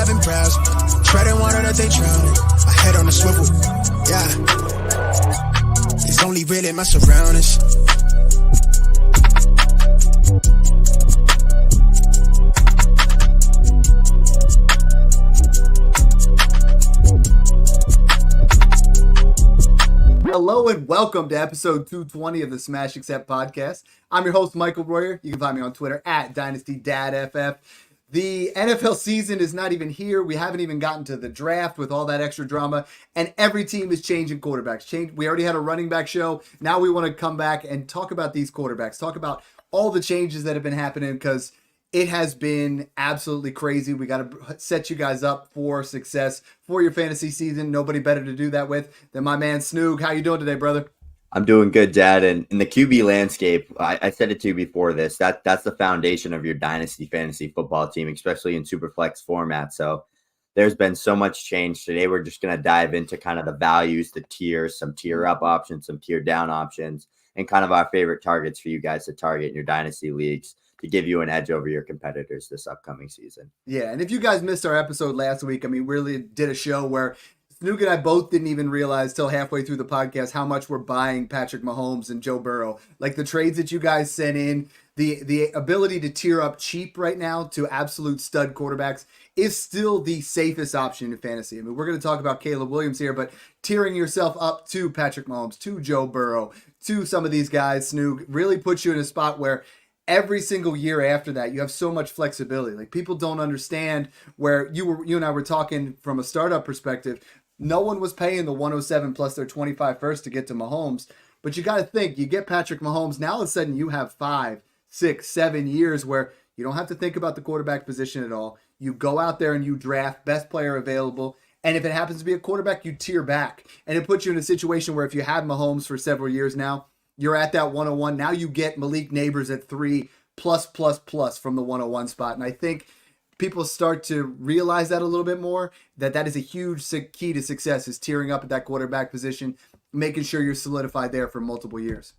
11 prayers, treading water that they drown. My head on a swivel, yeah. It's only really my surroundings. Hello and welcome to episode 220 of the Smash Accept podcast. I'm your host, Michael Royer. You can find me on Twitter at DynastyDadFF. The NFL season is not even here. We haven't even gotten to the draft with all that extra drama, and every team is changing quarterbacks. We already had a running back show. Now we want to come back and talk about these quarterbacks, talk about all the changes that have been happening because it has been absolutely crazy. We got to set you guys up for success for your fantasy season. Nobody better to do that with than my man Snoog. How you doing today, brother? I'm doing good, Dad. And in the QB landscape, I said it to you before this, that's the foundation of your dynasty fantasy football team, especially in Superflex format. So there's been so much change. Today, we're just going to dive into kind of the values, the tiers, some tier up options, some tier down options, and kind of our favorite targets for you guys to target in your dynasty leagues to give you an edge over your competitors this upcoming season. Yeah, and if you guys missed our episode last week, we really did a show where Snook and I both didn't even realize till halfway through the podcast how much we're buying Patrick Mahomes and Joe Burrow. Like the trades that you guys sent in, the ability to tier up cheap right now to absolute stud quarterbacks is still the safest option in fantasy. We're going to talk about Caleb Williams here, but tiering yourself up to Patrick Mahomes, to Joe Burrow, to some of these guys, Snook, really puts you in a spot where every single year after that, you have so much flexibility. Like people don't understand where you and I were talking from a startup perspective. No one was paying the 107 plus their 25 first to get to Mahomes. But you got to think, you get Patrick Mahomes, now all of a sudden you have 5, 6, 7 years where you don't have to think about the quarterback position at all. You go out there and you draft best player available. And if it happens to be a quarterback, you tier back. And it puts you in a situation where if you had Mahomes for several years now, you're at that 101. Now you get Malik Neighbors at 3 plus from the 101 spot. And I think people start to realize that a little bit more, that is a huge key to success is tiering up at that quarterback position, making sure you're solidified there for multiple years.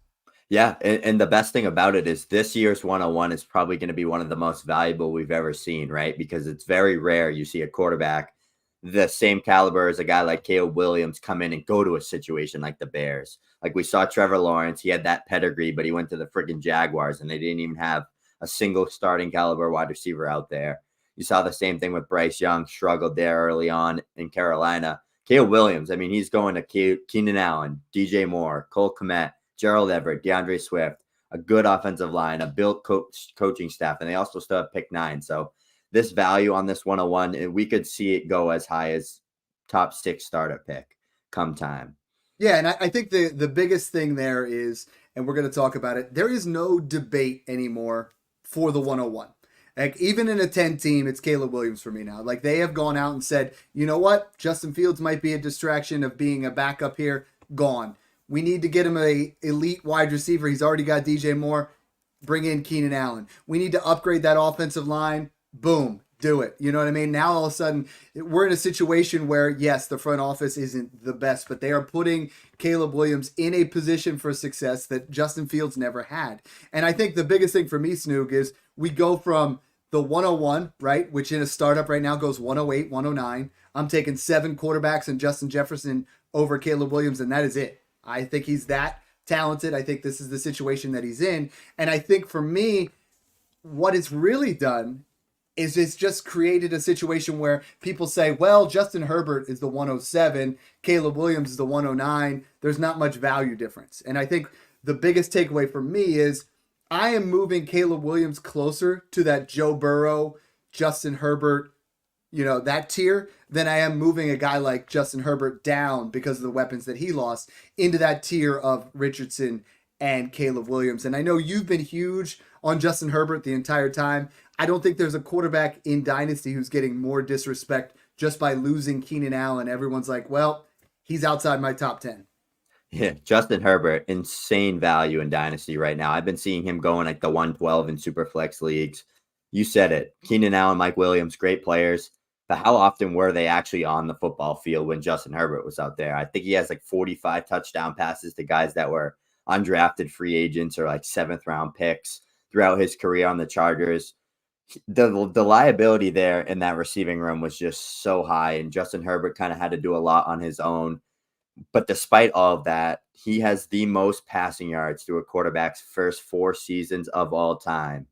Yeah, and the best thing about it is this year's 101 is probably going to be one of the most valuable we've ever seen, right? Because it's very rare you see a quarterback the same caliber as a guy like Caleb Williams come in and go to a situation like the Bears. Like we saw Trevor Lawrence, he had that pedigree, but he went to the freaking Jaguars and they didn't even have a single starting caliber wide receiver out there. You saw the same thing with Bryce Young, struggled there early on in Carolina. Caleb Williams, he's going to Keenan Allen, DJ Moore, Cole Kmet, Gerald Everett, DeAndre Swift, a good offensive line, a built coaching staff, and they also still have pick 9. So this value on this 101, and we could see it go as high as top 6 startup pick come time. Yeah, and I think the biggest thing there is, and we're going to talk about it, there is no debate anymore for the 101. Like even in a 10 team, it's Caleb Williams for me now. Like they have gone out and said, you know what? Justin Fields might be a distraction of being a backup here. Gone. We need to get him a elite wide receiver. He's already got DJ Moore. Bring in Keenan Allen. We need to upgrade that offensive line. Boom. Do it. You know what I mean? Now all of a sudden we're in a situation where yes, the front office isn't the best, but they are putting Caleb Williams in a position for success that Justin Fields never had. And I think the biggest thing for me, Snoog, is we go from the 101, right, which in a startup right now goes 108, 109. I'm taking 7 quarterbacks and Justin Jefferson over Caleb Williams, and that is it. I think he's that talented. I think this is the situation that he's in. And I think for me, what it's really done is it's just created a situation where people say, well, Justin Herbert is the 107, Caleb Williams is the 109. There's not much value difference. And I think the biggest takeaway for me is I am moving Caleb Williams closer to that Joe Burrow, Justin Herbert, that tier than I am moving a guy like Justin Herbert down because of the weapons that he lost into that tier of Richardson and Caleb Williams. And I know you've been huge on Justin Herbert the entire time. I don't think there's a quarterback in Dynasty who's getting more disrespect just by losing Keenan Allen. Everyone's like, well, he's outside my top 10. Yeah, Justin Herbert, insane value in Dynasty right now. I've been seeing him going like the 112 in Superflex leagues. You said it. Keenan Allen, Mike Williams, great players. But how often were they actually on the football field when Justin Herbert was out there? I think he has like 45 touchdown passes to guys that were undrafted free agents or like 7th round picks throughout his career on the Chargers. the liability there in that receiving room was just so high, and Justin Herbert kind of had to do a lot on his own. But despite all of that, he has the most passing yards through a quarterback's first 4 seasons of all time.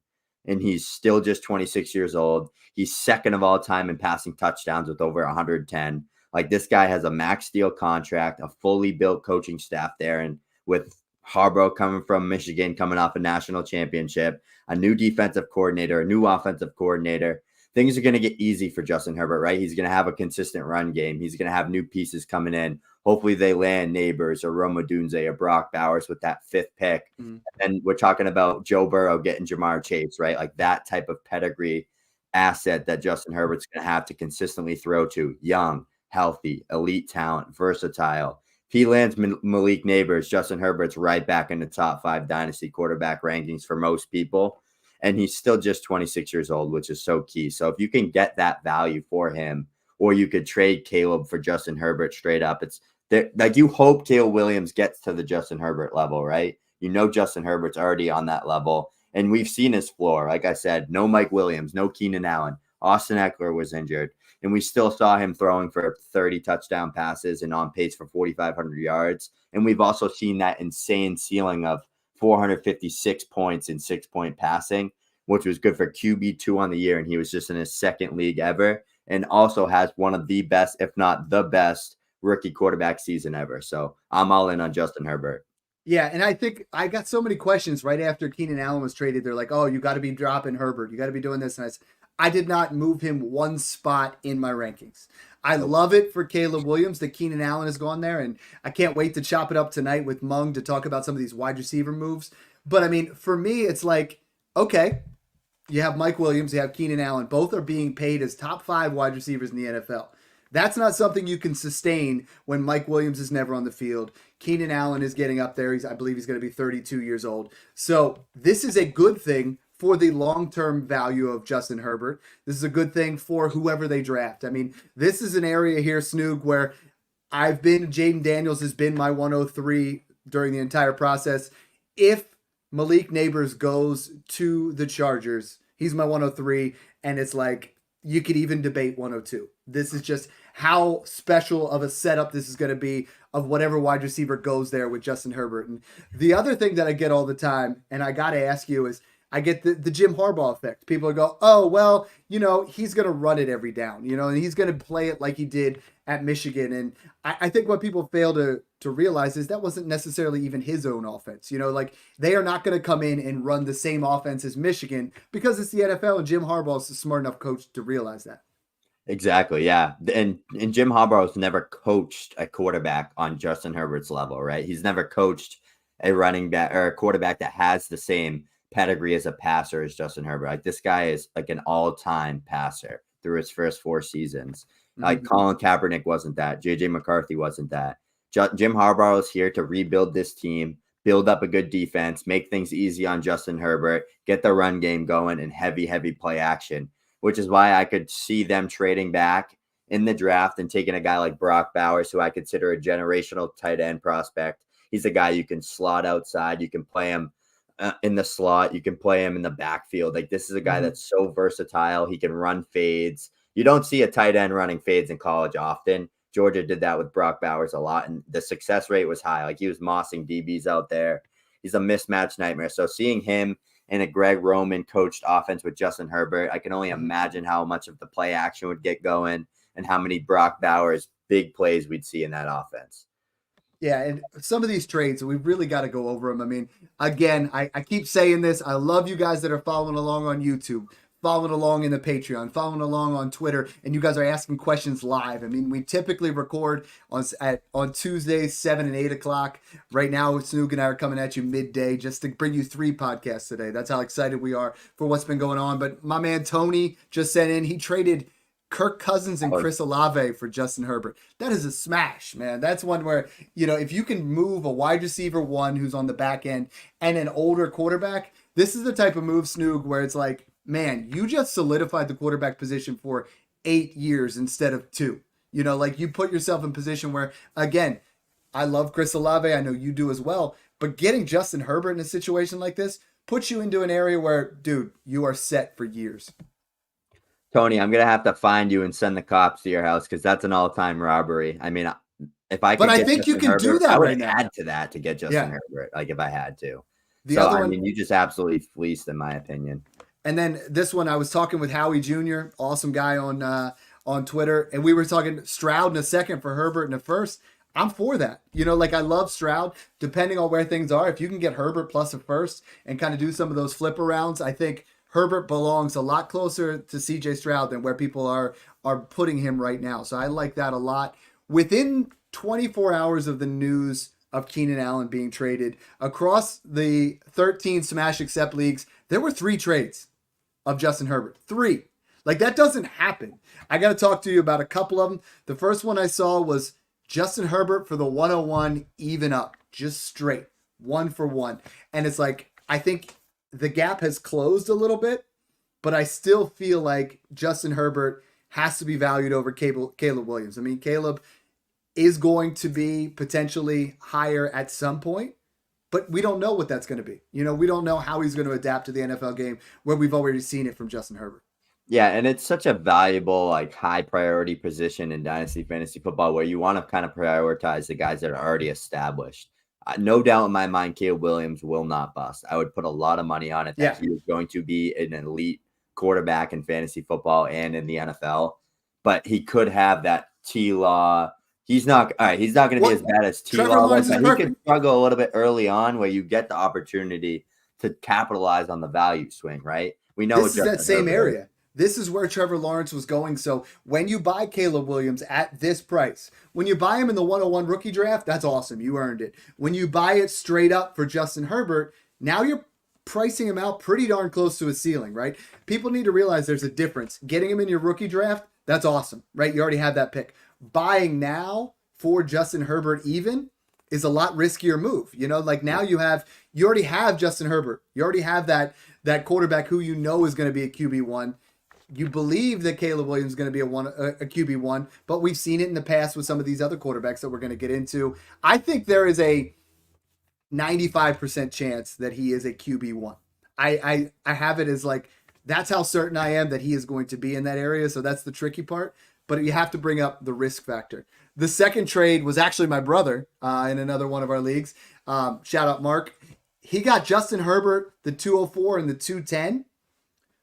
And he's still just 26 years old. He's second of all time in passing touchdowns with over 110. Like, this guy has a max deal contract, a fully built coaching staff there, and with Harbaugh coming from Michigan, coming off a national championship, a new defensive coordinator, a new offensive coordinator, things are going to get easy for Justin Herbert, right? He's going to have a consistent run game. He's going to have new pieces coming in. Hopefully they land Neighbors or Rome Odunze or Brock Bowers with that 5th pick. Mm-hmm. And we're talking about Joe Burrow getting Jamar Chase, right? Like, that type of pedigree asset that Justin Herbert's going to have to consistently throw to. Young, healthy, elite talent, versatile. If he lands Malik Neighbors, Justin Herbert's right back in the top 5 dynasty quarterback rankings for most people. And he's still just 26 years old, which is so key. So if you can get that value for him, or you could trade Caleb for Justin Herbert straight up, it's like, you hope Caleb Williams gets to the Justin Herbert level, right? You know Justin Herbert's already on that level. And we've seen his floor. Like I said, no Mike Williams, no Keenan Allen. Austin Eckler was injured. And we still saw him throwing for 30 touchdown passes and on pace for 4,500 yards. And we've also seen that insane ceiling of 456 points in 6-point passing, which was good for QB2 on the year. And he was just in his 2nd league ever, and also has one of the best, if not the best, rookie quarterback season ever. So I'm all in on Justin Herbert. Yeah, and I think I got so many questions right after Keenan Allen was traded. They're like, oh, you got to be dropping Herbert. You got to be doing this. And I did not move him one spot in my rankings. I love it for Caleb Williams that Keenan Allen has gone there, and I can't wait to chop it up tonight with Mung to talk about some of these wide receiver moves. But, I mean, for me, it's like, okay, you have Mike Williams, you have Keenan Allen. Both are being paid as top 5 wide receivers in the NFL. That's not something you can sustain when Mike Williams is never on the field. Keenan Allen is getting up there. I believe he's going to be 32 years old. So this is a good thing for the long-term value of Justin Herbert. This is a good thing for whoever they draft. I mean, this is an area here, Snoog, where Jaden Daniels has been my 103 during the entire process. If Malik Neighbors goes to the Chargers, he's my 103, and it's like, you could even debate 102. This is just how special of a setup this is going to be of whatever wide receiver goes there with Justin Herbert. And the other thing that I get all the time, and I got to ask you, is I get the Jim Harbaugh effect. People go, oh, well, he's going to run it every down, and he's going to play it like he did at Michigan. And I think what people fail to realize is that wasn't necessarily even his own offense. Like, they are not going to come in and run the same offense as Michigan because it's the NFL, and Jim Harbaugh is a smart enough coach to realize that. Exactly, yeah. And Jim Harbaugh has never coached a quarterback on Justin Herbert's level, right? He's never coached a running back or a quarterback that has the same pedigree as a passer as Justin Herbert. Like, this guy is like an all-time passer through his first 4 seasons. Like, Colin Kaepernick wasn't that. JJ McCarthy wasn't that. Jim Harbaugh is here to rebuild this team, build up a good defense, make things easy on Justin Herbert, get the run game going, and heavy play action, which is why I could see them trading back in the draft and taking a guy like Brock Bowers, who I consider a generational tight end prospect. He's a guy you can slot outside. You can play him in the slot. You can play him in the backfield. Like, this is a guy that's so versatile. He can run fades. You don't see a tight end running fades in college often. Georgia did that with Brock Bowers a lot, and the success rate was high. Like, he was mossing DBs out there. He's a mismatch nightmare. So seeing him in a Greg Roman coached offense with Justin Herbert, I can only imagine how much of the play action would get going and how many Brock Bowers big plays we'd see in that offense. Yeah, and some of these trades, we've really got to go over them. I mean, again, I keep saying this. I love you guys that are following along on YouTube, following along in the Patreon, following along on Twitter, and you guys are asking questions live. I mean, we typically record on Tuesdays, 7 and 8 o'clock. Right now, Snoog and I are coming at you midday just to bring you 3 podcasts today. That's how excited we are for what's been going on. But my man Tony just sent in, he traded Kirk Cousins and Chris Olave for Justin Herbert. That is a smash, man. That's one where, if you can move a wide receiver 1 who's on the back end and an older quarterback, this is the type of move, Snoog, where it's like, man, you just solidified the quarterback position for 8 years instead of 2. Like, you put yourself in position where, again, I love Chris Olave. I know you do as well. But getting Justin Herbert in a situation like this puts you into an area where, dude, you are set for years. Tony, I'm gonna have to find you and send the cops to your house because that's an all-time robbery. I mean, if I But could I get think you Justin can do Herbert, that I would right now. add to that to get Justin Yeah. Herbert, like if I had to. The So other I one, mean, you just absolutely fleeced, in my opinion. and then this one, I was talking with Howie Jr., awesome guy on Twitter, and we were talking Stroud in a second for Herbert in a first. I'm for that. You know, like I love Stroud, depending on where things are. If you can get Herbert plus a first and kind of do some of those flip arounds, I think Herbert belongs a lot closer to CJ Stroud than where people are putting him right now. So I like that a lot. Within 24 hours of the news of Keenan Allen being traded across the 13 Smash Accept leagues, there were 3 trades of Justin Herbert. 3. Like that doesn't happen. I got to talk to you about a couple of them. The first one I saw was Justin Herbert for the 101 even up, just straight, 1-for-1. And it's like, I think the gap has closed a little bit, but I still feel like Justin Herbert has to be valued over Caleb Williams. I mean, Caleb is going to be potentially higher at some point, but we don't know what that's going to be. You know, we don't know how he's going to adapt to the NFL game where we've already seen it from Justin Herbert. Yeah, and it's such a valuable, like high priority position in dynasty fantasy football where you want to kind of prioritize the guys that are already established. No doubt in my mind, Caleb Williams will not bust. I would put a lot of money on it that he is going to be an elite quarterback in fantasy football and in the NFL. But he could have that T-Law. He's not all right. He's not going to be as bad as T-Law was, but he could struggle a little bit early on where you get the opportunity to capitalize on the value swing, right? We know this is that same area. This is where Trevor Lawrence was going. So when you buy Caleb Williams at this price, when you buy him in the 101 rookie draft, that's awesome. You earned it. When you buy it straight up for Justin Herbert, now you're pricing him out pretty darn close to his ceiling, right? People need to realize there's a difference. Getting him in your rookie draft, that's awesome, right? You already have that pick. Buying now for Justin Herbert even is a lot riskier move. You know, like now you already have Justin Herbert. You already have that quarterback who you know is going to be a QB1. You believe that Caleb Williams is going to be a QB1, but we've seen it in the past with some of these other quarterbacks that we're going to get into. I think there is a 95% chance that he is a QB1. I have it as like, that's how certain I am that he is going to be in that area. So that's the tricky part, but you have to bring up the risk factor. The second trade was actually my brother in another one of our leagues. Shout out Mark. He got Justin Herbert, the 204 and the 210.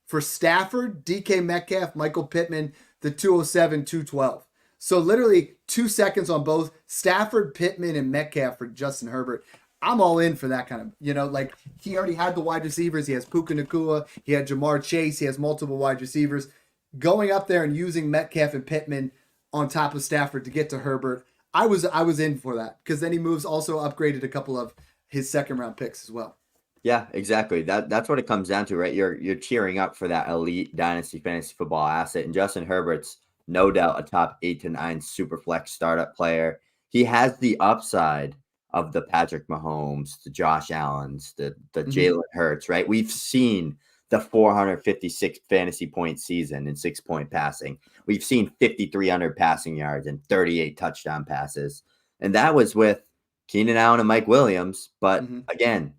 For Stafford, DK Metcalf, Michael Pittman, the 207, 212. So literally 2 seconds on both Stafford, Pittman, and Metcalf for Justin Herbert. I'm all in for that kind of, you know, like he already had the wide receivers. He has Puka Nacua. He had Jamar Chase. He has multiple wide receivers. Going up there and using Metcalf and Pittman on top of Stafford to get to Herbert, I was in for that because then he moves also upgraded a couple of his second round picks as well. Yeah, exactly. That's what it comes down to, right? You're cheering up for that elite dynasty fantasy football asset, and Justin Herbert's no doubt a top 8 to 9 super flex startup player. He has the upside of the Patrick Mahomes, the Josh Allens, the Jalen Hurts, right? We've seen the 456 fantasy point season in 6-point passing. We've seen 5,300 passing yards and 38 touchdown passes, and that was with Keenan Allen and Mike Williams. But again,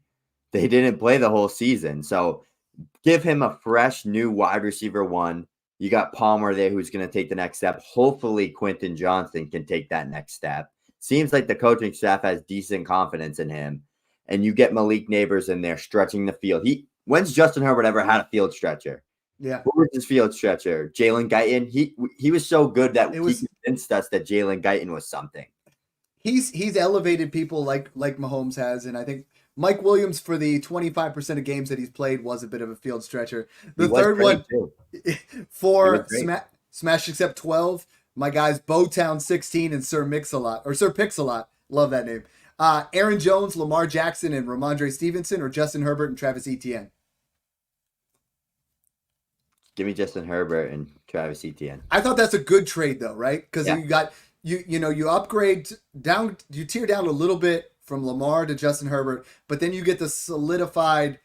they didn't play the whole season. So give him a fresh new wide receiver 1. You got Palmer there who's going to take the next step. Hopefully Quentin Johnson can take that next step. Seems like the coaching staff has decent confidence in him. And you get Malik Neighbors in there stretching the field. When's Justin Herbert ever had a field stretcher? Yeah. Who was his field stretcher? Jalen Guyton? He was so good that he convinced us that Jalen Guyton was something. He's elevated people like Mahomes has, and I think Mike Williams, for the 25% of games that he's played, was a bit of a field stretcher. The third one for Smash Accept 12, my guys Bowtown 16 and Sir Pix-a-Lot. Love that name. Aaron Jones, Lamar Jackson, and Ramondre Stevenson, or Justin Herbert and Travis Etienne? Give me Justin Herbert and Travis Etienne. I thought that's a good trade though, right? Because you got you upgrade down, you tear down a little bit from Lamar to Justin Herbert, but then you get the solidified,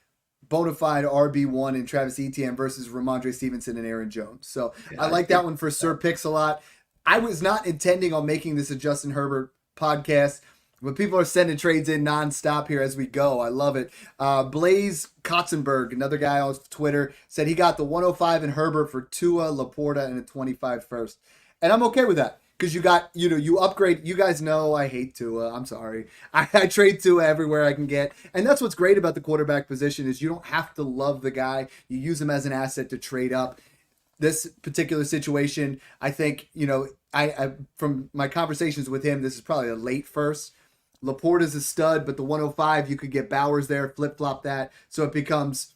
bona fide RB1 in Travis Etienne versus Ramondre Stevenson and Aaron Jones. So I like that one for Sir Pix-a-Lot. I was not intending on making this a Justin Herbert podcast, When people are sending trades in nonstop here as we go, I love it. Blaze Kotzenberg, another guy on Twitter, said he got the 105 in Herbert for Tua, Laporta, and a 25 first. And I'm okay with that because you got, you upgrade. You guys know I hate Tua. I'm sorry. I trade Tua everywhere I can get. And that's what's great about the quarterback position is you don't have to love the guy. You use him as an asset to trade up. This particular situation, I think, I from my conversations with him, this is probably a late first. Laporta's a stud, but the 105, you could get Bowers there, flip-flop that. So it becomes,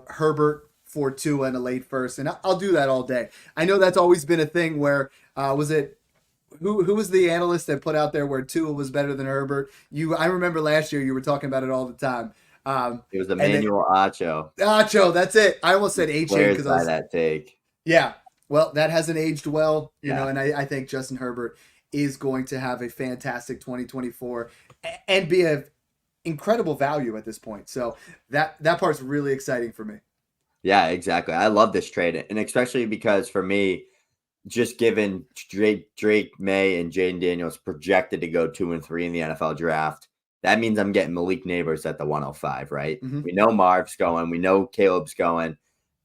Herbert for Tua and a late first. And I'll do that all day. I know that's always been a thing where, was it, who was the analyst that put out there where Tua was better than Herbert? I remember last year you were talking about it all the time. It was Emmanuel Acho. Acho, that's it. I almost said H.A. because I was that take. Yeah. Well, that hasn't aged well, and I think Justin Herbert is going to have a fantastic 2024 and be an incredible value at this point. So that part's really exciting for me. Yeah, exactly. I love this trade. And especially because for me, just given Drake May and Jaden Daniels projected to go 2 and 3 in the NFL draft, that means I'm getting Malik Neighbors at the 105, right? Mm-hmm. We know Marv's going. We know Caleb's going.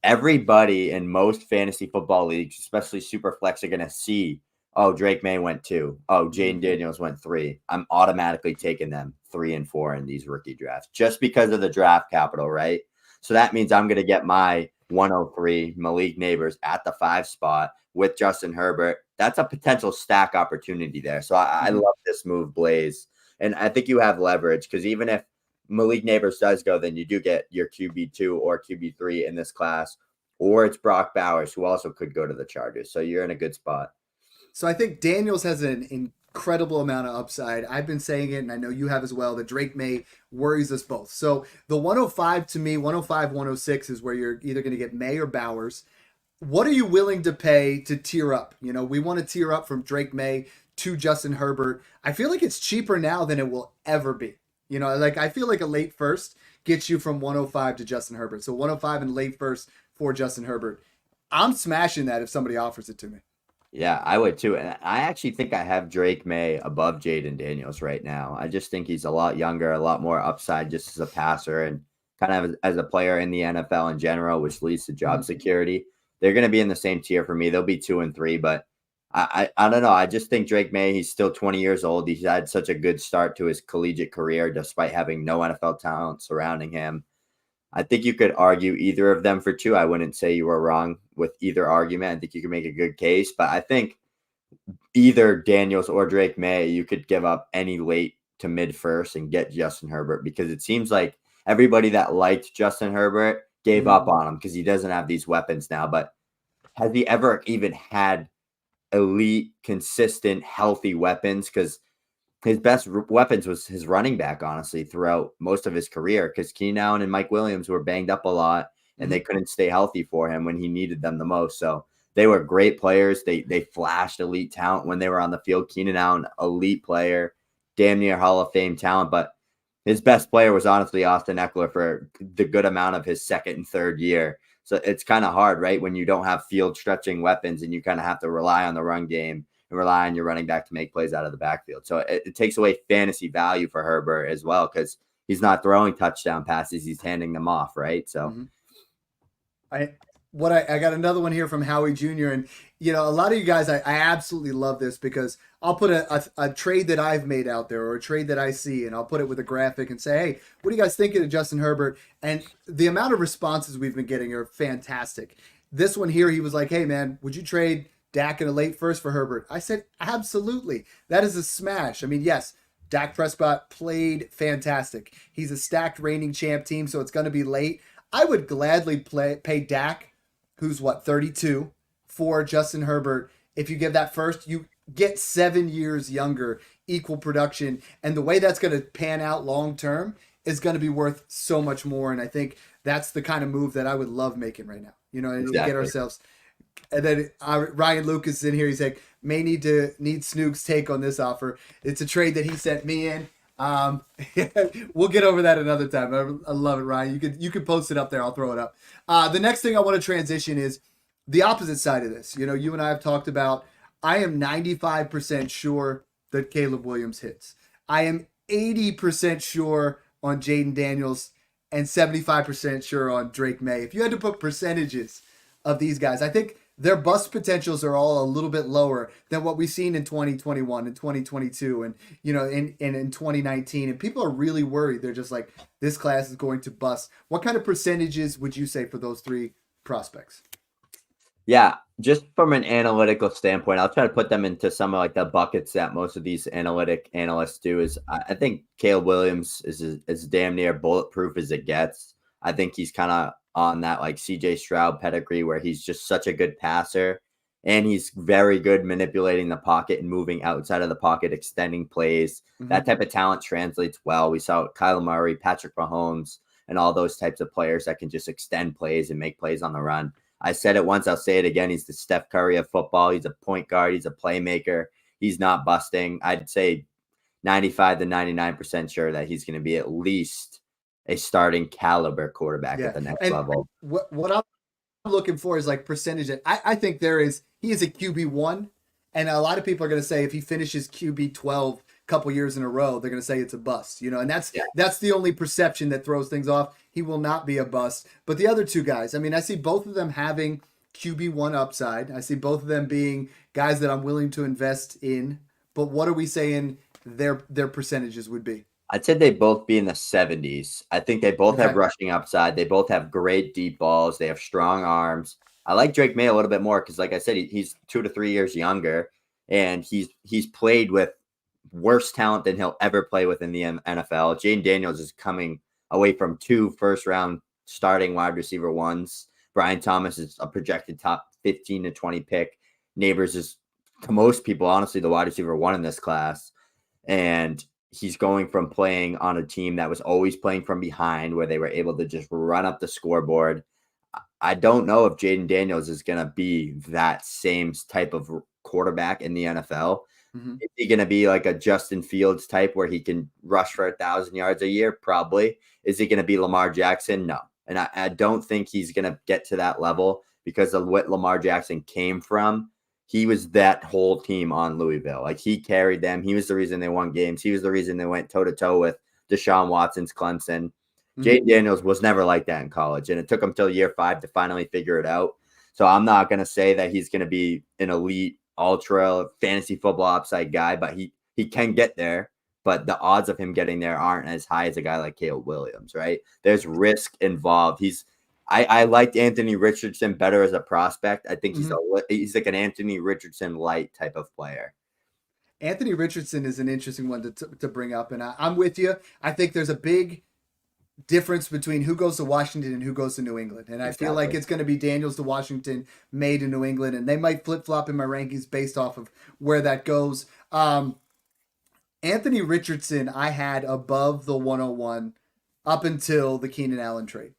Everybody in most fantasy football leagues, especially Superflex, are going to see, oh, Drake May went 2. Oh, Jaden Daniels went 3. I'm automatically taking them 3 and 4 in these rookie drafts just because of the draft capital, right? So that means I'm going to get my 103 Malik Neighbors at the 5 spot with Justin Herbert. That's a potential stack opportunity there. So I love this move, Blaze. And I think you have leverage because even if Malik Neighbors does go, then you do get your QB2 or QB3 in this class, or it's Brock Bowers, who also could go to the Chargers. So you're in a good spot. So I think Daniels has an incredible amount of upside. I've been saying it, and I know you have as well, that Drake May worries us both. So the 105 to me, 105, 106 is where you're either going to get May or Bowers. What are you willing to pay to tier up? We want to tier up from Drake May to Justin Herbert. I feel like it's cheaper now than it will ever be. I feel like a late first gets you from 105 to Justin Herbert. So 105 and late first for Justin Herbert. I'm smashing that if somebody offers it to me. Yeah, I would too. And I actually think I have Drake May above Jaden Daniels right now. I just think he's a lot younger, a lot more upside just as a passer and kind of as a player in the NFL in general, which leads to job security. They're going to be in the same tier for me. They'll be 2 and 3, but I don't know. I just think Drake May, he's still 20 years old. He's had such a good start to his collegiate career despite having no NFL talent surrounding him. I think you could argue either of them for 2. I wouldn't say you were wrong with either argument. I think you could make a good case, but I think either Daniels or Drake May, you could give up any late to mid first and get Justin Herbert because it seems like everybody that liked Justin Herbert gave up on him because he doesn't have these weapons now. But has he ever even had elite, consistent, healthy weapons? Because his best weapons was his running back, honestly, throughout most of his career, because Keenan Allen and Mike Williams were banged up a lot and they couldn't stay healthy for him when he needed them the most. So they were great players. They flashed elite talent when they were on the field. Keenan Allen, elite player, damn near Hall of Fame talent, but his best player was honestly Austin Eckler for the good amount of his second and third year. So it's kind of hard, right? When you don't have field stretching weapons and you kind of have to rely on the run game and rely on your running back to make plays out of the backfield. So it takes away fantasy value for Herbert as well because he's not throwing touchdown passes. He's handing them off, right? So I got another one here from Howie Jr. And, a lot of you guys, I absolutely love this because I'll put a trade that I've made out there or a trade that I see, and I'll put it with a graphic and say, hey, what do you guys think of Justin Herbert? And the amount of responses we've been getting are fantastic. This one here, he was like, hey, man, would you trade Dak in a late first for Herbert? I said, absolutely. That is a smash. I mean, yes, Dak Prescott played fantastic. He's a stacked reigning champ team, so it's going to be late. I would gladly pay Dak, who's 32, for Justin Herbert. If you give that first, you get 7 years younger, equal production. And the way that's going to pan out long term is going to be worth so much more. And I think that's the kind of move that I would love making right now. And get ourselves. And then Ryan Lucas is in here. He's like, may need Snook's take on this offer. It's a trade that he sent me in. We'll get over that another time. I love it, Ryan. You could post it up there. I'll throw it up. The next thing I want to transition is the opposite side of this. You and I have talked about, I am 95% sure that Caleb Williams hits. I am 80% sure on Jaden Daniels and 75% sure on Drake May. If you had to put percentages of these guys, I think their bust potentials are all a little bit lower than what we've seen in 2021 and 2022 and in 2019. And people are really worried. They're just like, this class is going to bust. What kind of percentages would you say for those three prospects? Yeah, just from an analytical standpoint, I'll try to put them into some of like the buckets that most of these analysts do. Is I think Caleb Williams is damn near bulletproof as it gets. I think he's kind of on that like CJ Stroud pedigree where he's just such a good passer and he's very good manipulating the pocket and moving outside of the pocket, extending plays. Mm-hmm. That type of talent translates well. We saw Kyler Murray, Patrick Mahomes, and all those types of players that can just extend plays and make plays on the run. I said it once, I'll say it again. He's the Steph Curry of football. He's a point guard. He's a playmaker. He's not busting. I'd say 95 to 99% sure that he's going to be at least a starting caliber quarterback at the next level. What I'm looking for is like percentage. I think he is a QB1, and a lot of people are going to say if he finishes QB 12 a couple years in a row, they're going to say it's a bust, and that's the only perception that throws things off. He will not be a bust. But the other two guys, I mean, I see both of them having QB1 upside. I see both of them being guys that I'm willing to invest in. But what are we saying their percentages would be? I'd say they both be in the 70s. I think they both have rushing upside. They both have great deep balls. They have strong arms. I like Drake May a little bit more because, like I said, he's 2 to 3 years younger, and he's played with worse talent than he'll ever play with in the NFL. Jaden Daniels is coming away from 2 first-round starting wide receiver ones. Brian Thomas is a projected top 15 to 20 pick. Neighbors is, to most people, honestly, the wide receiver 1 in this class. And he's going from playing on a team that was always playing from behind where they were able to just run up the scoreboard. I don't know if Jaden Daniels is going to be that same type of quarterback in the NFL. Mm-hmm. Is he going to be like a Justin Fields type where he can rush for 1,000 yards a year? Probably. Is he going to be Lamar Jackson? No. And I don't think he's going to get to that level because of what Lamar Jackson came from. He was that whole team on Louisville. Like, he carried them. He was the reason they won games. He was the reason they went toe-to-toe with Deshaun Watson's Clemson. Mm-hmm. Jaden Daniels was never like that in college, and it took him till year 5 to finally figure it out. So I'm not going to say that he's going to be an elite, ultra fantasy football upside guy, but he can get there. But the odds of him getting there aren't as high as a guy like Caleb Williams, right? There's risk involved. I liked Anthony Richardson better as a prospect. I think he's like an Anthony Richardson light type of player. Anthony Richardson is an interesting one to bring up, and I'm with you. I think there's a big difference between who goes to Washington and who goes to New England, and I feel like it's going to be Daniels to Washington, May to New England, and they might flip-flop in my rankings based off of where that goes. Anthony Richardson I had above the 101 up until the Keenan Allen trade.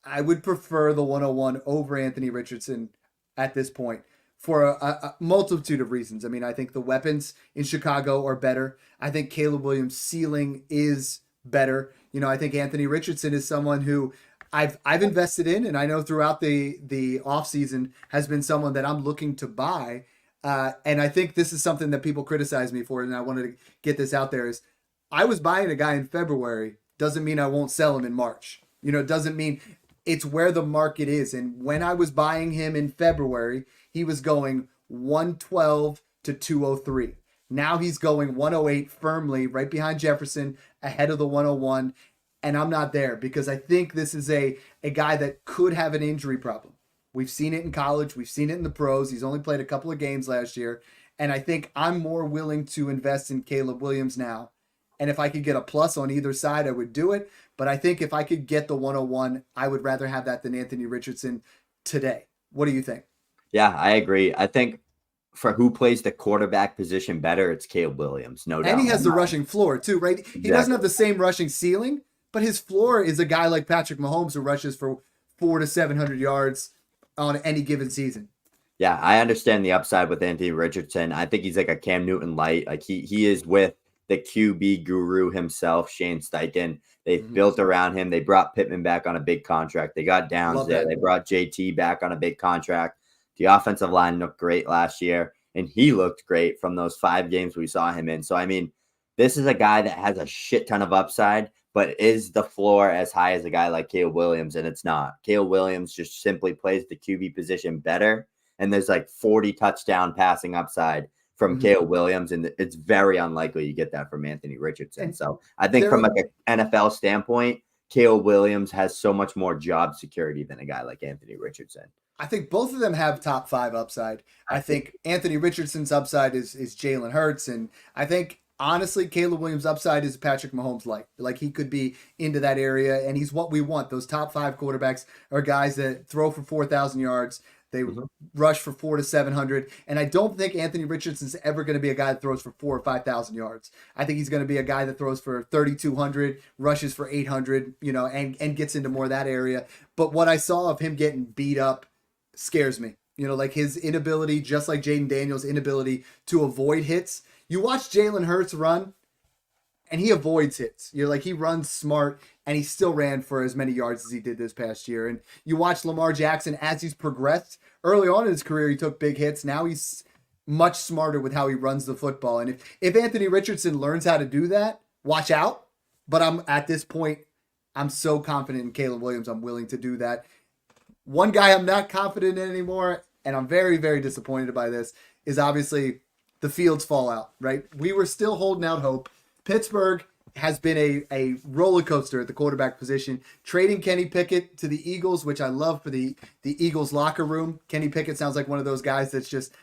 I would prefer the 101 over Anthony Richardson at this point for a multitude of reasons. I mean, I think the weapons in Chicago are better. I think Caleb Williams' ceiling is better. I think Anthony Richardson is someone who I've invested in, and I know throughout the offseason has been someone that I'm looking to buy. And I think this is something that people criticize me for, and I wanted to get this out there, is I was buying a guy in February. Doesn't mean I won't sell him in March. It doesn't mean it's where the market is. And when I was buying him in February, he was going 112 to 203. Now he's going 108 firmly right behind Jefferson, ahead of the 101. And I'm not there because I think this is a guy that could have an injury problem. We've seen it in college. We've seen it in the pros. He's only played a couple of games last year. And I think I'm more willing to invest in Caleb Williams now. And if I could get a plus on either side, I would do it. But I think if I could get the 101, I would rather have that than Anthony Richardson today. What do you think? Yeah, I agree. I think for who plays the quarterback position better, it's Caleb Williams, no doubt. And he has the rushing floor too, right? Exactly. He doesn't have the same rushing ceiling, but his floor is a guy like Patrick Mahomes who rushes for 400 to 700 yards on any given season. Yeah, I understand the upside with Anthony Richardson. I think he's like a Cam Newton light. Like he is with the QB guru himself, Shane Steichen. They've built around him. They brought Pittman back on a big contract. They got Downs there. They brought JT back on a big contract. The offensive line looked great last year, and he looked great from those 5 games we saw him in. So, I mean, This is a guy that has a shit ton of upside, but is the floor as high as a guy like Caleb Williams? And it's not. Caleb Williams just simply plays the QB position better. And there's like 40 touchdown passing upside from Caleb Williams. And it's very unlikely you get that from Anthony Richardson. And so I think from like an NFL standpoint, Caleb Williams has so much more job security than a guy like Anthony Richardson. I think both of them have top 5 upside. I think Anthony Richardson's upside is Jalen Hurts. And I think, honestly, Caleb Williams' upside is Patrick Mahomes like. Like, he could be into that area, and he's what we want. Those top 5 quarterbacks are guys that throw for 4,000 yards. They rush for 400 to 700. And I don't think Anthony Richardson's ever going to be a guy that throws for 4,000 or 5,000 yards. I think he's going to be a guy that throws for 3,200, rushes for 800, and gets into more of that area. But what I saw of him getting beat up scares me. Like his inability, just like Jaden Daniels' inability to avoid hits. You watch Jalen Hurts run, and he avoids hits. He runs smart, and he still ran for as many yards as he did this past year. And you watch Lamar Jackson as he's progressed. Early on in his career, he took big hits. Now he's much smarter with how he runs the football. And if Anthony Richardson learns how to do that, watch out. But at this point, I'm so confident in Caleb Williams, I'm willing to do that. One guy I'm not confident in anymore, and I'm very, very disappointed by this, is obviously the Fields fallout, right? We were still holding out hope. Pittsburgh has been a roller coaster at the quarterback position. Trading Kenny Pickett to the Eagles, which I love for the Eagles locker room. Kenny Pickett sounds like one of those guys that's just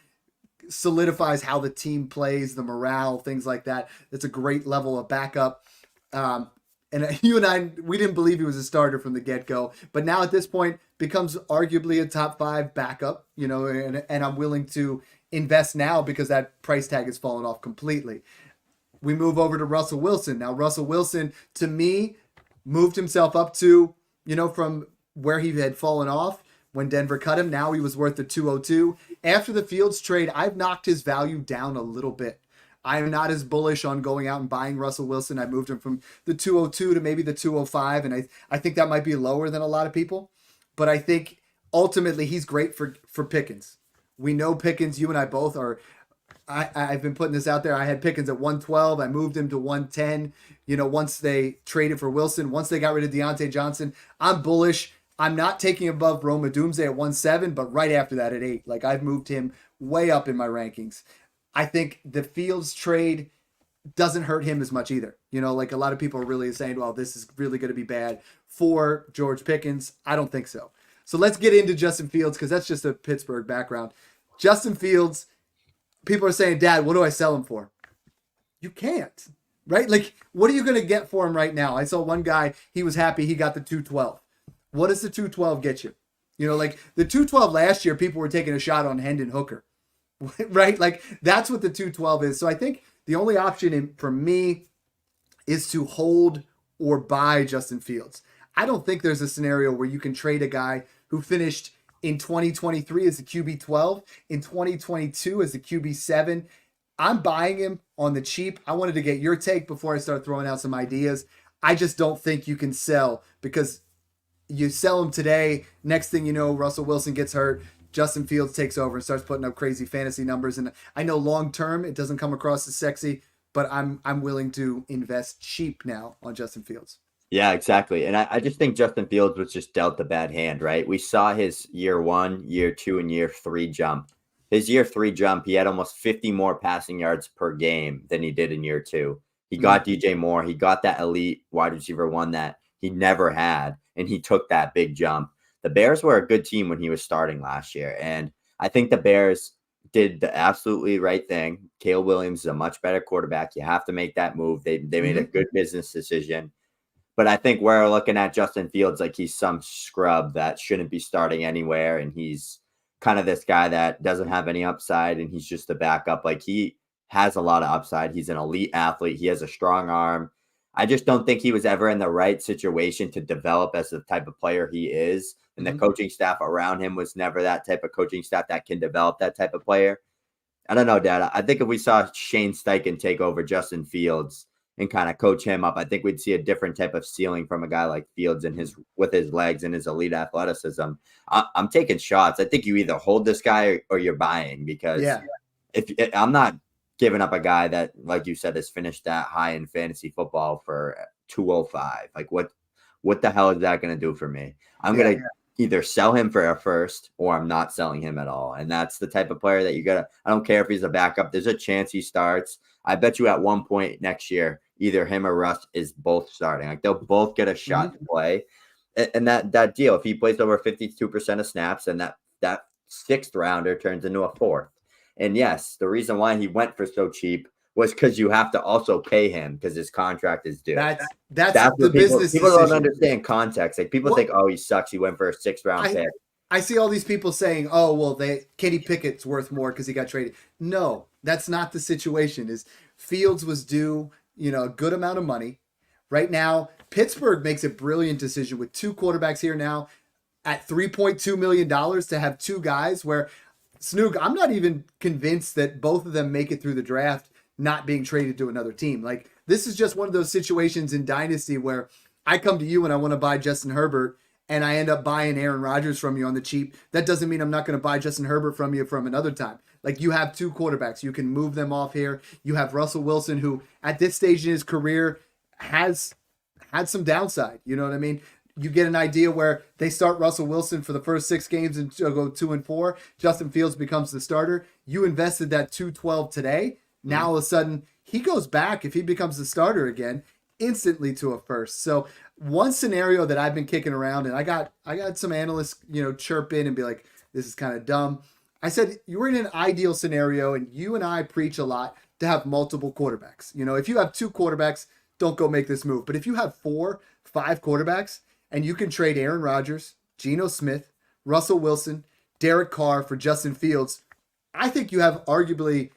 solidifies how the team plays, the morale, things like that. That's a great level of backup. And you and I, we didn't believe he was a starter from the get-go. But now at this point, becomes arguably a top 5 backup, and I'm willing to invest now because that price tag has fallen off completely. We move over to Russell Wilson. Now, Russell Wilson, to me, moved himself up to, from where he had fallen off when Denver cut him. Now he was worth the 202. After the Fields trade, I've knocked his value down a little bit. I am not as bullish on going out and buying Russell Wilson. I moved him from the 202 to maybe the 205, and I think that might be lower than a lot of people. But I think ultimately he's great for Pickens. We know Pickens, you and I both are. I've been putting this out there. I had Pickens at 112. I moved him to 110. Once they traded for Wilson, once they got rid of Deontay Johnson, I'm bullish. I'm not taking above Roma Doomsday at 1.7, but right after that at 8. Like, I've moved him way up in my rankings. I think the Fields trade doesn't hurt him as much either. Like a lot of people are really saying, well, this is really going to be bad for George Pickens. I don't think so. So let's get into Justin Fields, because that's just a Pittsburgh background. Justin Fields, people are saying, Dad, what do I sell him for? You can't, right? Like, what are you going to get for him right now? I saw one guy, he was happy he got the 212. What does the 212 get you? Like the 212 last year, people were taking a shot on Hendon Hooker. Right? Like, that's what the 212 is. So I think the only option for me is to hold or buy Justin Fields. I don't think there's a scenario where you can trade a guy who finished in 2023 as the QB 12, in 2022 as the QB 7. I'm buying him on the cheap. I wanted to get your take before I start throwing out some ideas. I just don't think you can sell, because you sell him today, next thing you know, Russell Wilson gets hurt, Justin Fields takes over and starts putting up crazy fantasy numbers. And I know long term it doesn't come across as sexy, but I'm willing to invest cheap now on Justin Fields. Yeah, exactly. And I just think Justin Fields was just dealt a bad hand, right? We saw his year 1, year 2, and year 3 jump. His year 3 jump, he had almost 50 more passing yards per game than he did in year 2. He got DJ Moore. He got that elite wide receiver 1 that he never had, and he took that big jump. The Bears were a good team when he was starting last year, and I think the Bears did the absolutely right thing. Caleb Williams is a much better quarterback. You have to make that move. They made a good business decision. But I think we're looking at Justin Fields like he's some scrub that shouldn't be starting anywhere, and he's kind of this guy that doesn't have any upside, and he's just a backup. Like, he has a lot of upside. He's an elite athlete. He has a strong arm. I just don't think he was ever in the right situation to develop as the type of player he is. And the coaching staff around him was never that type of coaching staff that can develop that type of player. I don't know, Dad. I think if we saw Shane Steichen take over Justin Fields and kind of coach him up, I think we'd see a different type of ceiling from a guy like Fields and with his legs and his elite athleticism. I'm taking shots. I think you either hold this guy or you're buying, because if I'm not giving up a guy that, like you said, has finished that high in fantasy football for 205. Like what the hell is that going to do for me? I'm going to either sell him for a first or I'm not selling him at all. And that's the type of player that you got to, I don't care if he's a backup. There's a chance he starts. I bet you at one point next year, either him or Russ is both starting. Like they'll both get a shot to play. And that deal, if he plays over 52% of snaps, and that sixth rounder turns into a fourth. And yes, the reason why he went for so cheap was because you have to also pay him because his contract is due. That's the business. People don't understand context. Like people think, oh, he sucks. He went for a 6th round pick. I see all these people saying, oh, well, Kenny Pickett's worth more because he got traded. No, that's not the situation. Is Fields was due, a good amount of money. Right now, Pittsburgh makes a brilliant decision with 2 quarterbacks here now at $3.2 million to have 2 guys where Snoog, I'm not even convinced that both of them make it through the draft not being traded to another team. Like, this is just one of those situations in Dynasty where I come to you and I want to buy Justin Herbert and I end up buying Aaron Rodgers from you on the cheap. That doesn't mean I'm not going to buy Justin Herbert from you from another time. Like, you have 2 quarterbacks. You can move them off here. You have Russell Wilson, who at this stage in his career has had some downside. You know what I mean? You get an idea where they start Russell Wilson for the first 6 games and go 2-4. Justin Fields becomes the starter. You invested that 212 today. Now all of a sudden he goes back, if he becomes the starter again, instantly to a first. So one scenario that I've been kicking around, and I got some analysts, chirp in and be like, this is kind of dumb. I said, you're in an ideal scenario, and you and I preach a lot to have multiple quarterbacks. If you have 2 quarterbacks, don't go make this move. But if you have 4, 5 quarterbacks, and you can trade Aaron Rodgers, Geno Smith, Russell Wilson, Derek Carr for Justin Fields, I think you have arguably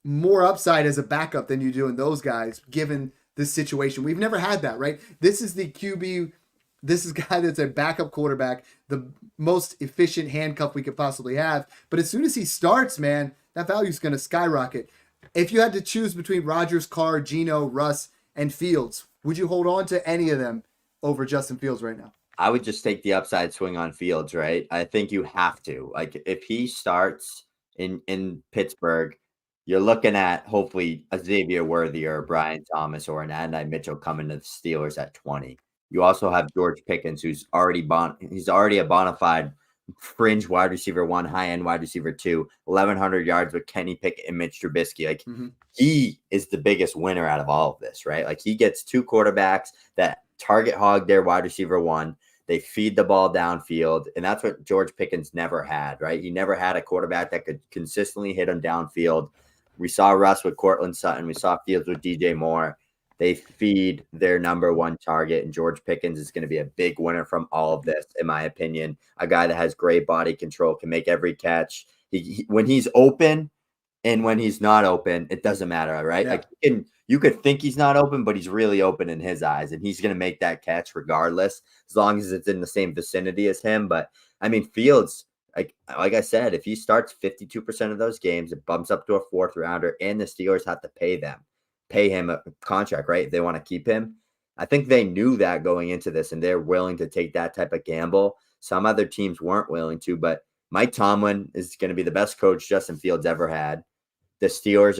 more upside as a backup than you do in those guys, given this situation. We've never had that, right? This is the QB. This is a guy that's a backup quarterback, the most efficient handcuff we could possibly have. But as soon as he starts, man, that value is going to skyrocket. If you had to choose between Rodgers, Carr, Geno, Russ, and Fields, would you hold on to any of them over Justin Fields right now? I would just take the upside swing on Fields, right? I think you have to. Like, if he starts in Pittsburgh, you're looking at hopefully a Xavier Worthy or a Brian Thomas or an Adonai Mitchell coming to the Steelers at 20. You also have George Pickens, who's already a bona fide fringe wide receiver 1, high end wide receiver 2, 1,100 yards with Kenny Pickett and Mitch Trubisky. Like, he is the biggest winner out of all of this, right? Like, he gets 2 quarterbacks that target hog their wide receiver 1. They feed the ball downfield, and that's what George Pickens never had, right? He never had a quarterback that could consistently hit him downfield. We saw Russ with Cortland Sutton. We saw Fields with DJ Moore. They feed their number 1 target, and George Pickens is going to be a big winner from all of this, in my opinion. A guy that has great body control, can make every catch. When he's open and when he's not open, it doesn't matter, right? Yeah. Like, you could think he's not open, but he's really open in his eyes, and he's going to make that catch regardless, as long as it's in the same vicinity as him. But, I mean, Fields, like I said, if he starts 52% of those games, it bumps up to a 4th rounder, and the Steelers have to pay him a contract, right? If they want to keep him. I think they knew that going into this, and they're willing to take that type of gamble. Some other teams weren't willing to, but Mike Tomlin is going to be the best coach Justin Fields ever had. The Steelers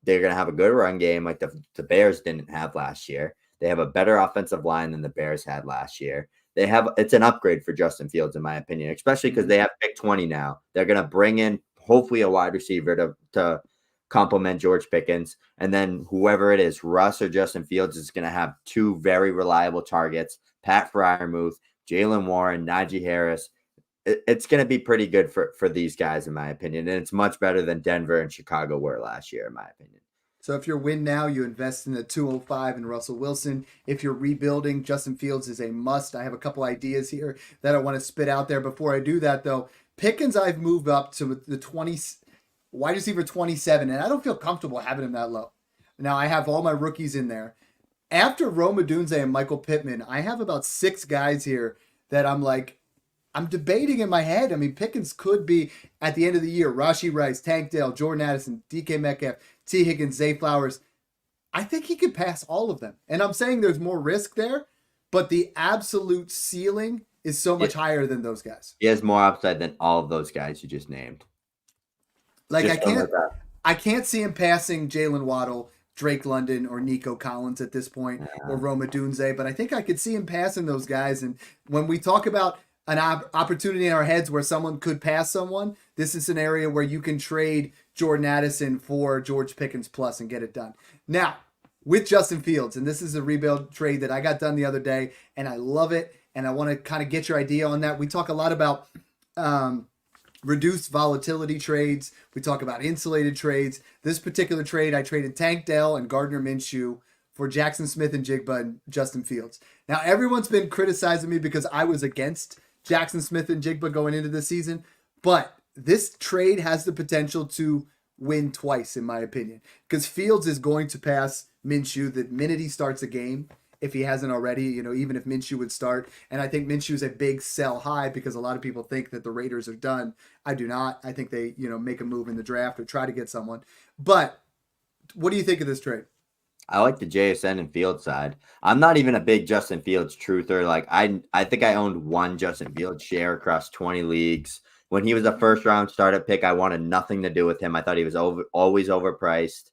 they're going to have a good run game like the Bears didn't have last year. They have a better offensive line than the Bears had last year. It's an upgrade for Justin Fields, in my opinion, especially because they have pick 20 now. They're going to bring in hopefully a wide receiver to complement George Pickens. And then whoever it is, Russ or Justin Fields, is going to have 2 very reliable targets, Pat Freiermuth, Jalen Warren, Najee Harris. It's going to be pretty good for these guys, in my opinion. And it's much better than Denver and Chicago were last year, in my opinion. So if you're win now, you invest in the 205 and Russell Wilson. If you're rebuilding, Justin Fields is a must. I have a couple ideas here that I want to spit out there. Before I do that, though, Pickens I've moved up to the 20 wide receiver 27, and I don't feel comfortable having him that low. Now, I have all my rookies in there. After Rome Odunze and Michael Pittman, I have about 6 guys here that I'm debating in my head. I mean, Pickens could be, at the end of the year, Rashee Rice, Tank Dell, Jordan Addison, DK Metcalf, T. Higgins, Zay Flowers. I think he could pass all of them. And I'm saying there's more risk there, but the absolute ceiling is so much higher than those guys. He has more upside than all of those guys you just named. Like, just I can't see him passing Jalen Waddle, Drake London, or Nico Collins at this point, or Roma Dunze, but I think I could see him passing those guys. And when we talk about an opportunity in our heads where someone could pass someone, this is an area where you can trade Jordan Addison for George Pickens plus and get it done. Now, with Justin Fields, and this is a rebuild trade that I got done the other day, and I love it, and I want to kind of get your idea on that. We talk a lot about reduced volatility trades. We talk about insulated trades. This particular trade, I traded Tank Dell and Gardner Minshew for Jackson Smith and Jigba and Justin Fields. Now, everyone's been criticizing me because I was against Jackson Smith and Jigba going into the season, but this trade has the potential to win twice, in my opinion, because Fields is going to pass Minshew the minute he starts a game, if he hasn't already, even if Minshew would start. And I think Minshew's a big sell high because a lot of people think that the Raiders are done. I do not. I think they, make a move in the draft or try to get someone. But what do you think of this trade? I like the JSN and Fields side. I'm not even a big Justin Fields truther. Like I think I owned one Justin Fields share across 20 leagues. When he was a first round startup pick, I wanted nothing to do with him. I thought he was always overpriced.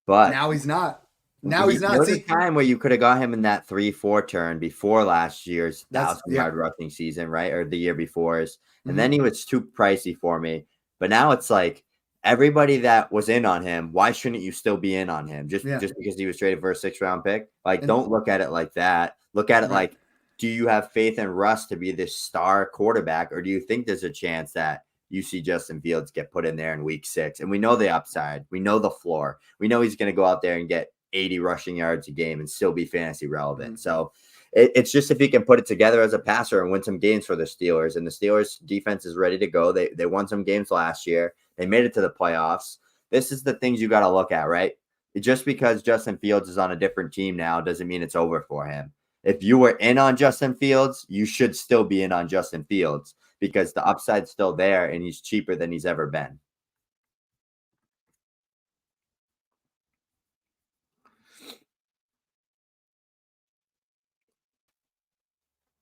But now he's not. Now he's not. There was a time where you could have got him in that 3-4 turn before last year's 1,000-yard rushing season, right? Or the year before's. And then he was too pricey for me. But now it's like everybody that was in on him, why shouldn't you still be in on him? Just because he was traded for a 6th-round pick? Like, don't look at it like that. Look at it like, do you have faith in Russ to be this star quarterback? Or do you think there's a chance that you see Justin Fields get put in there in week 6? And we know the upside. We know the floor. We know he's going to go out there and get 80 rushing yards a game and still be fantasy relevant. So it's just if he can put it together as a passer and win some games for the Steelers. And the Steelers defense is ready to go. They won some games last year. They made it to the playoffs. This is the things you got to look at, right? Just because Justin Fields is on a different team now doesn't mean it's over for him. If you were in on Justin Fields, you should still be in on Justin Fields because the upside's still there and he's cheaper than he's ever been.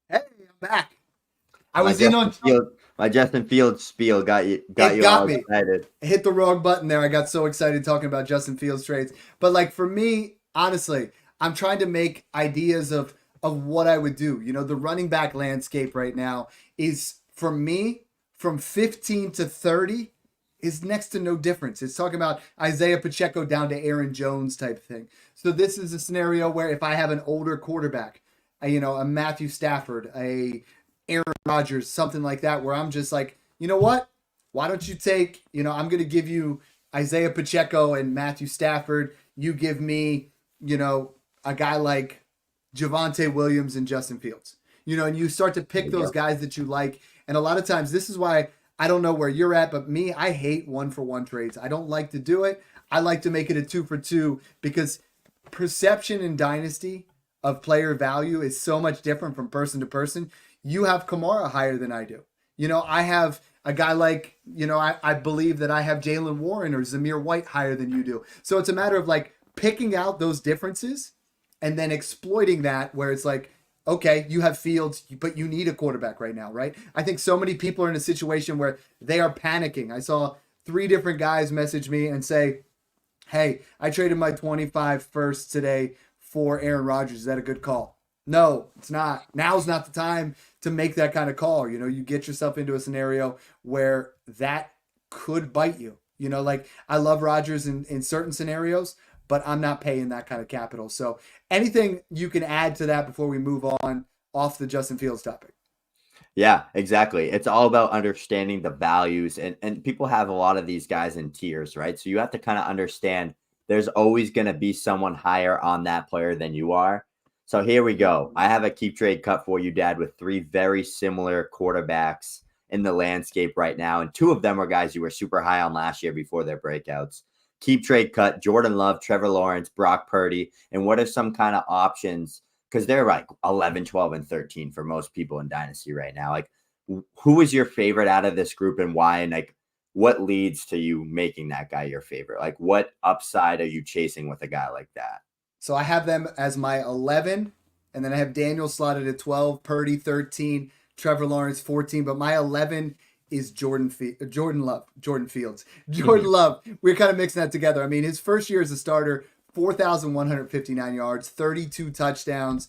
Hey, I'm back. I was in on my Justin Fields spiel got you all excited. I hit the wrong button there. I got so excited talking about Justin Fields trades. But like for me, honestly, I'm trying to make ideas of what I would do. The running back landscape right now is, for me, from 15 to 30 is next to no difference. It's talking about Isaiah Pacheco down to Aaron Jones type thing. So this is a scenario where if I have an older quarterback, a Matthew Stafford, a Aaron Rodgers, something like that, where I'm just like, you know what? Why don't you take, I'm going to give you Isaiah Pacheco and Matthew Stafford. You give me, a guy like Javonte Williams and Justin Fields, and you start to pick those guys that you like. And a lot of times, this is why I don't know where you're at, but me, I hate 1-for-1 trades. I don't like to do it. I like to make it a 2-for-2 because perception in Dynasty of player value is so much different from person to person. You have Kamara higher than I do. I have a guy like, I believe that I have Jalen Warren or Zamir White higher than you do. So it's a matter of like picking out those differences and then exploiting that where it's like, okay, you have Fields, but you need a quarterback right now, right? I think so many people are in a situation where they are panicking. I saw 3 different guys message me and say, hey, I traded my 25 first today for Aaron Rodgers. Is that a good call? No, it's not. Now's not the time to make that kind of call. You get yourself into a scenario where that could bite you. Like I love Rodgers in certain scenarios, but I'm not paying that kind of capital. So anything you can add to that before we move on off the Justin Fields topic? Yeah, exactly. It's all about understanding the values and people have a lot of these guys in tiers, right? So you have to kind of understand there's always going to be someone higher on that player than you are. So here we go. I have a keep trade cut for you, Dad, with 3 very similar quarterbacks in the landscape right now. And 2 of them are guys you were super high on last year before their breakouts. Keep trade cut, Jordan Love, Trevor Lawrence, Brock Purdy. And what are some kind of options? Because they're like 11, 12, and 13 for most people in Dynasty right now. Like, who is your favorite out of this group and why? And like, what leads to you making that guy your favorite? Like, what upside are you chasing with a guy like that? So I have them as my 11, and then I have Daniel slotted at 12, Purdy 13, Trevor Lawrence 14. But my 11 is Jordan Love. We're kind of mixing that together. I mean, his first year as a starter, 4,159 yards, 32 touchdowns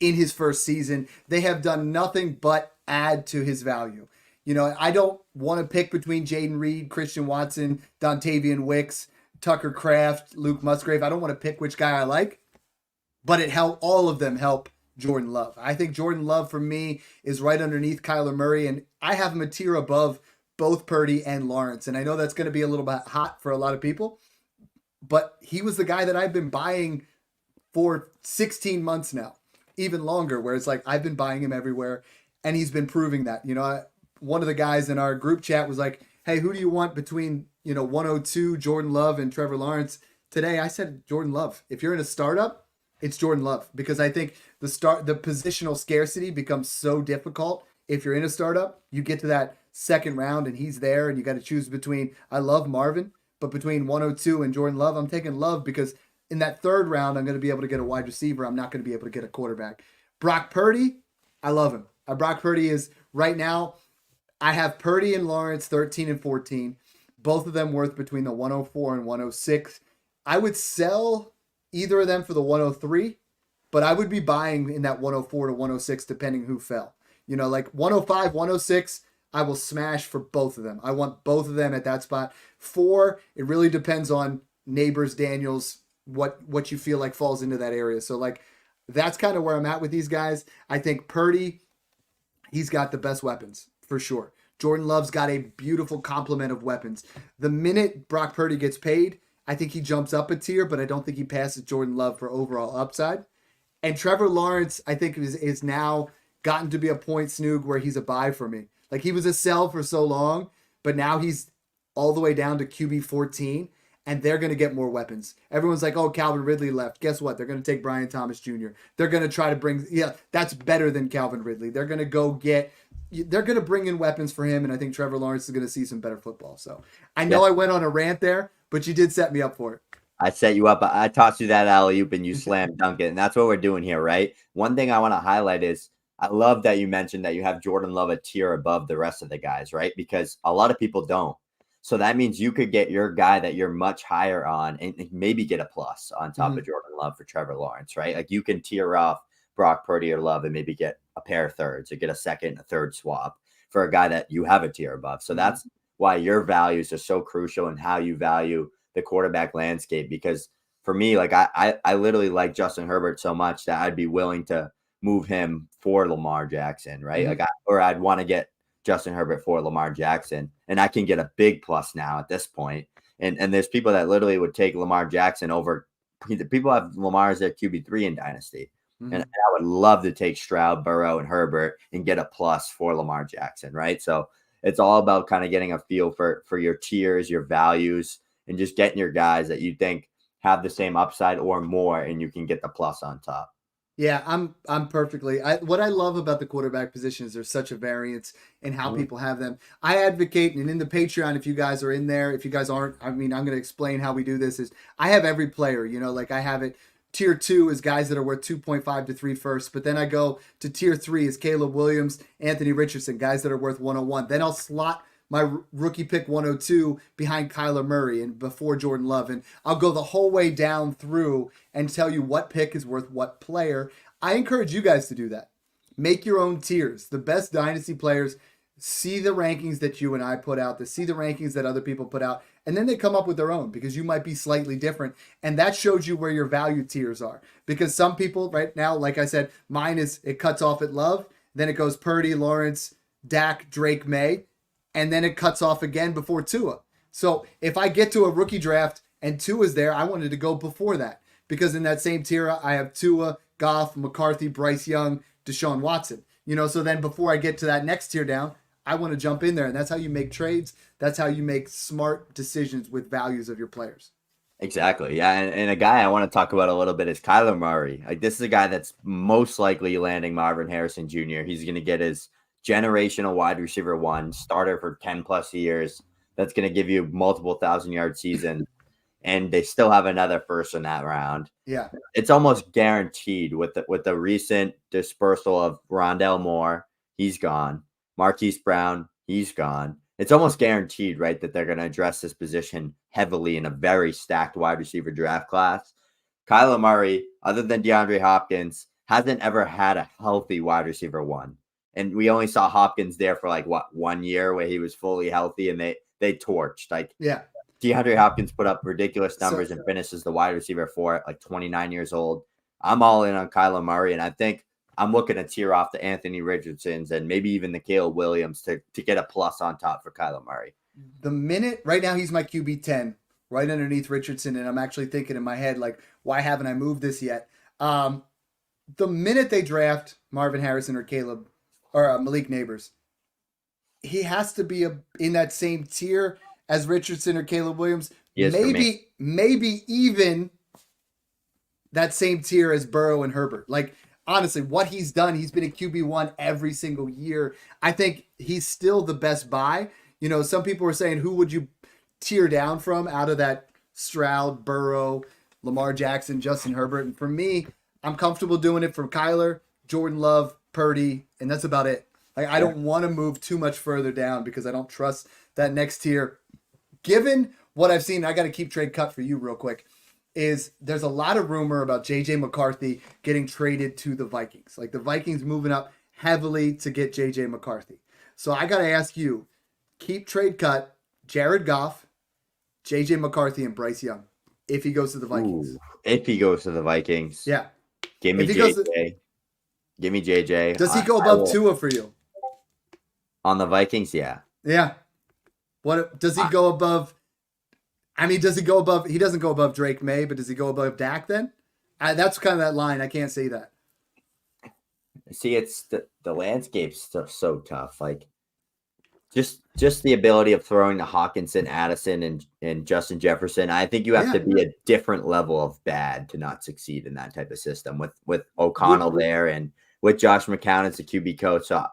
in his first season. They have done nothing but add to his value. You know, I don't want to pick between Jaden Reed, Christian Watson, Dontavian Wicks, Tucker Kraft, Luke Musgrave. I don't want to pick which guy I like, but all of them help Jordan Love. I think Jordan Love for me is right underneath Kyler Murray, and I have him a tier above both Purdy and Lawrence. And I know that's going to be a little bit hot for a lot of people, but he was the guy that I've been buying for 16 months now, even longer, where it's like I've been buying him everywhere, and he's been proving that. You know, one of the guys in our group chat was like, hey, who do you want between, 102, Jordan Love and Trevor Lawrence? Today, I said Jordan Love. If you're in a startup, it's Jordan Love, because I think the positional scarcity becomes so difficult. If you're in a startup, you get to that second round and he's there, and you got to choose between, I love Marvin, but between 102 and Jordan Love, I'm taking Love, because in that third round, I'm going to be able to get a wide receiver. I'm not going to be able to get a quarterback. Brock Purdy, I love him. Brock Purdy is right now, I have Purdy and Lawrence 13 and 14, both of them worth between the 104 and 106. I would sell either of them for the 103, but I would be buying in that 104 to 106 depending who fell. Like 105, 106, I will smash for both of them. I want both of them at that spot. 4, it really depends on Neighbors, Daniels, what you feel like falls into that area. So like that's kind of where I'm at with these guys. I think Purdy, he's got the best weapons for sure. Jordan Love's got a beautiful complement of weapons. The minute Brock Purdy gets paid, I think he jumps up a tier, but I don't think he passes Jordan Love for overall upside. And Trevor Lawrence, I think, is now gotten to be a point, Snoog, where he's a buy for me. Like, he was a sell for so long, but now he's all the way down to QB 14, and they're going to get more weapons. Everyone's like, oh, Calvin Ridley left. Guess what? They're going to take Brian Thomas Jr. They're going to try to bring, that's better than Calvin Ridley. They're going to bring in weapons for him, and I think Trevor Lawrence is going to see some better football. So I know I went on a rant there, but you did set me up for it. I set you up. I tossed you that alley-oop and you slam dunk it. And that's what we're doing here, right? One thing I want to highlight is I love that you mentioned that you have Jordan Love a tier above the rest of the guys, right? Because a lot of people don't. So that means you could get your guy that you're much higher on and maybe get a plus on top of Jordan Love for Trevor Lawrence, right? Like you can tier off Brock Purdy or Love and maybe get a pair of thirds or get a second, a third swap for a guy that you have a tier above. So that's why your values are so crucial in how you value the quarterback landscape. Because for me, like I literally like Justin Herbert so much that I'd be willing to move him for Lamar Jackson, right? Like I'd want to get Justin Herbert for Lamar Jackson, and I can get a big plus now at this point. And there's people that literally would take Lamar Jackson over. People have Lamar as their QB3 in Dynasty. And I would love to take Stroud, Burrow, and Herbert and get a plus for Lamar Jackson, right? So it's all about kind of getting a feel for your tiers, your values, and just getting your guys that you think have the same upside or more, and you can get the plus on top. Yeah, I'm perfectly. What I love about the quarterback position is there's such a variance in how people have them. I advocate, and in the Patreon, if you guys are in there, if you guys aren't, I mean, I'm going to explain how we do this. Is I have every player, like I have it. Tier 2 is guys that are worth 2.5 to 3 first, but then I go to tier 3 is Caleb Williams, Anthony Richardson, guys that are worth 101. Then I'll slot my rookie pick 102 behind Kyler Murray and before Jordan Love. And I'll go the whole way down through and tell you what pick is worth what player. I encourage you guys to do that. Make your own tiers. The best dynasty players see the rankings that you and I put out, see the rankings that other people put out, and then they come up with their own because you might be slightly different. And that shows you where your value tiers are. Because some people right now, like I said, mine is it cuts off at Love, then it goes Purdy, Lawrence, Dak, Drake, May, and then it cuts off again before Tua. So if I get to a rookie draft and Tua's there, I wanted to go before that. Because in that same tier, I have Tua, Goff, McCarthy, Bryce Young, Deshaun Watson. So then before I get to that next tier down, I want to jump in there. And that's how you make trades. That's how you make smart decisions with values of your players. Exactly. Yeah. And a guy I want to talk about a little bit is Kyler Murray. Like this is a guy that's most likely landing Marvin Harrison Jr. He's going to get his generational wide receiver 1 starter for 10 plus years. That's going to give you multiple 1,000-yard season. And they still have another first in that round. Yeah. It's almost guaranteed with the recent dispersal of Rondell Moore. He's gone. Marquise Brown, He's gone. It's almost guaranteed, right, that they're going to address this position heavily in a very stacked wide receiver draft class. Kyler Murray, other than DeAndre Hopkins, hasn't ever had a healthy wide receiver one. And we only saw Hopkins there for 1 year where he was fully healthy and they torched. Yeah. DeAndre Hopkins put up ridiculous numbers and finishes the wide receiver 4 at 29 years old. I'm all in on Kyler Murray, and I think I'm looking to tear off the Anthony Richardsons and maybe even the Caleb Williams to get a plus on top for Kyler Murray. The minute right now he's my QB 10, right underneath Richardson, and I'm actually thinking in my head, why haven't I moved this yet? The minute they draft Marvin Harrison or Caleb or Malik Neighbors, he has to be in that same tier as Richardson or Caleb Williams. Maybe even that same tier as Burrow and Herbert. Honestly, what he's done, he's been a QB1 every single year. I think he's still the best buy. Some people were saying, who would you tier down from out of that Stroud, Burrow, Lamar Jackson, Justin Herbert? And for me, I'm comfortable doing it from Kyler, Jordan Love, Purdy, and that's about it. I don't want to move too much further down because I don't trust that next tier. Given what I've seen, I got to keep trade cut for you real quick. There's a lot of rumor about J.J. McCarthy getting traded to the Vikings. The Vikings moving up heavily to get J.J. McCarthy. So I got to ask you, keep trade cut Jared Goff, J.J. McCarthy, and Bryce Young if he goes to the Vikings. Ooh, if he goes to the Vikings. Yeah. Give me J.J. Give me J.J. Does he go above Tua for you? On the Vikings, yeah. Yeah. What does he go above? Does he go above? He doesn't go above Drake May, but does he go above Dak then? That's kind of that line. I can't say that. See, it's the landscape's so tough. Just the ability of throwing to Hawkinson, Addison, and Justin Jefferson. I think you have to be a different level of bad to not succeed in that type of system with O'Connell there and with Josh McCown as the QB coach. So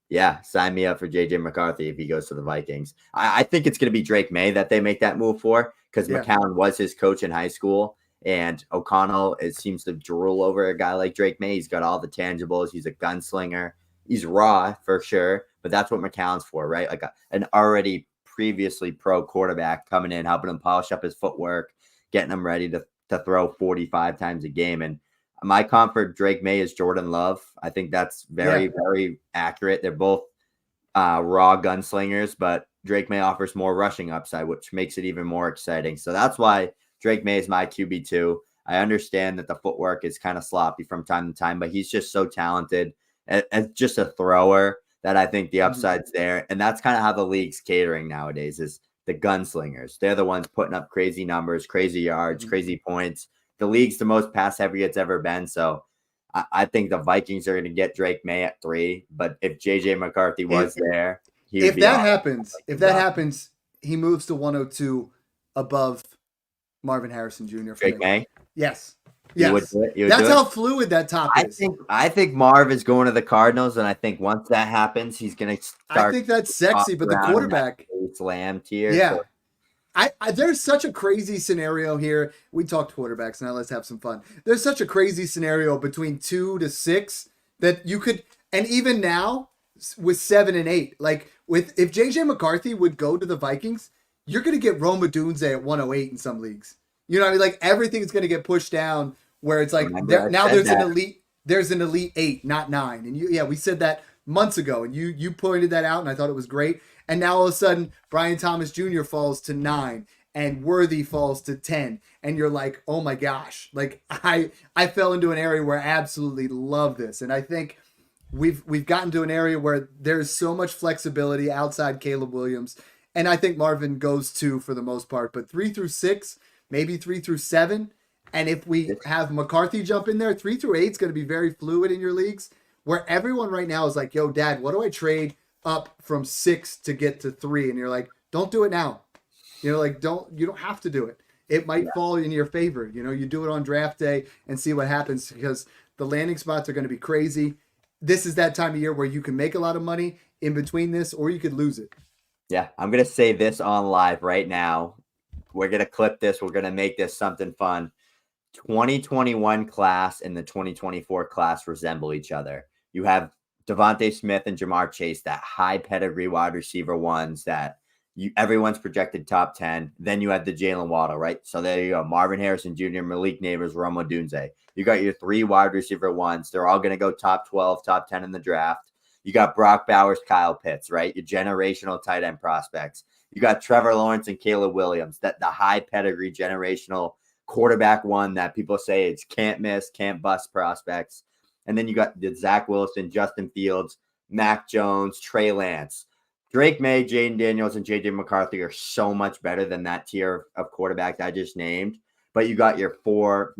yeah, sign me up for J.J. McCarthy if he goes to the Vikings. I think it's going to be Drake May that they make that move for because McCown was his coach in high school, and O'Connell seems to drool over a guy like Drake May. He's got all the tangibles. He's a gunslinger. He's raw for sure, but that's what McCown's for, right? An already previously pro quarterback coming in, helping him polish up his footwork, getting him ready to throw 45 times a game. And my comfort, Drake May, is Jordan Love. I think that's very, very accurate. They're both raw gunslingers, but Drake May offers more rushing upside, which makes it even more exciting. So that's why Drake May is my QB2. I understand that the footwork is kind of sloppy from time to time, but he's just so talented as just a thrower that I think the upside's there. And that's kind of how the league's catering nowadays is the gunslingers. They're the ones putting up crazy numbers, crazy yards, crazy points. The league's the most pass heavy it's ever been. So I think the Vikings are going to get Drake May at 3. But if JJ McCarthy was there, if that happens, he moves to 102 above Marvin Harrison Jr. Drake May? Yes. Yes. That's how fluid that top is. I think Marv is going to the Cardinals, and I think once that happens, he's going to start. I think that's sexy, but the quarterback slam tier. Yeah. So. There's such a crazy scenario here. We talked quarterbacks, now let's have some fun. There's such a crazy scenario between 2 to 6 that you could, and even now with 7 and 8, if JJ McCarthy would go to the Vikings, you're going to get Rome Odunze at 108 in some leagues. You know what I mean? Everything's going to get pushed down where it's there's an elite 8, not 9. And we said that months ago, and you pointed that out, and I thought it was great. And now all of a sudden, Brian Thomas Jr. falls to 9, and Worthy falls to 10, and you're like, oh my gosh! I fell into an area where I absolutely love this, and I think we've gotten to an area where there's so much flexibility outside Caleb Williams, and I think Marvin goes 2 for the most part, but 3 through 6, maybe 3 through 7, and if we have McCarthy jump in there, 3 through 8 is going to be very fluid in your leagues, where everyone right now is like, yo, Dad, what do I trade up from 6 to get to 3? And you're like, don't do it now. You don't have to do it. It might fall in your favor. You do it on draft day and see what happens, because the landing spots are going to be crazy. This is that time of year where you can make a lot of money in between this, or you could lose it. Yeah, I'm going to say this on live right now. We're going to clip this. We're going to make this something fun. 2021 class and the 2024 class resemble each other. You have Devontae Smith and Jamar Chase, that high pedigree wide receiver ones that everyone's projected top 10. Then you had the Jalen Waddle, right? So there you go. Marvin Harrison Jr., Malik Neighbors, Rome Odunze. You got your 3 wide receiver ones. They're all going to go top 12, top 10 in the draft. You got Brock Bowers, Kyle Pitts, right? Your generational tight end prospects. You got Trevor Lawrence and Caleb Williams, that the high pedigree generational quarterback one that people say it's can't miss, can't bust prospects. And then you got the Zach Wilson, Justin Fields, Mac Jones, Trey Lance. Drake May, Jaden Daniels, and J.J. McCarthy are so much better than that tier of quarterbacks I just named. But you got your four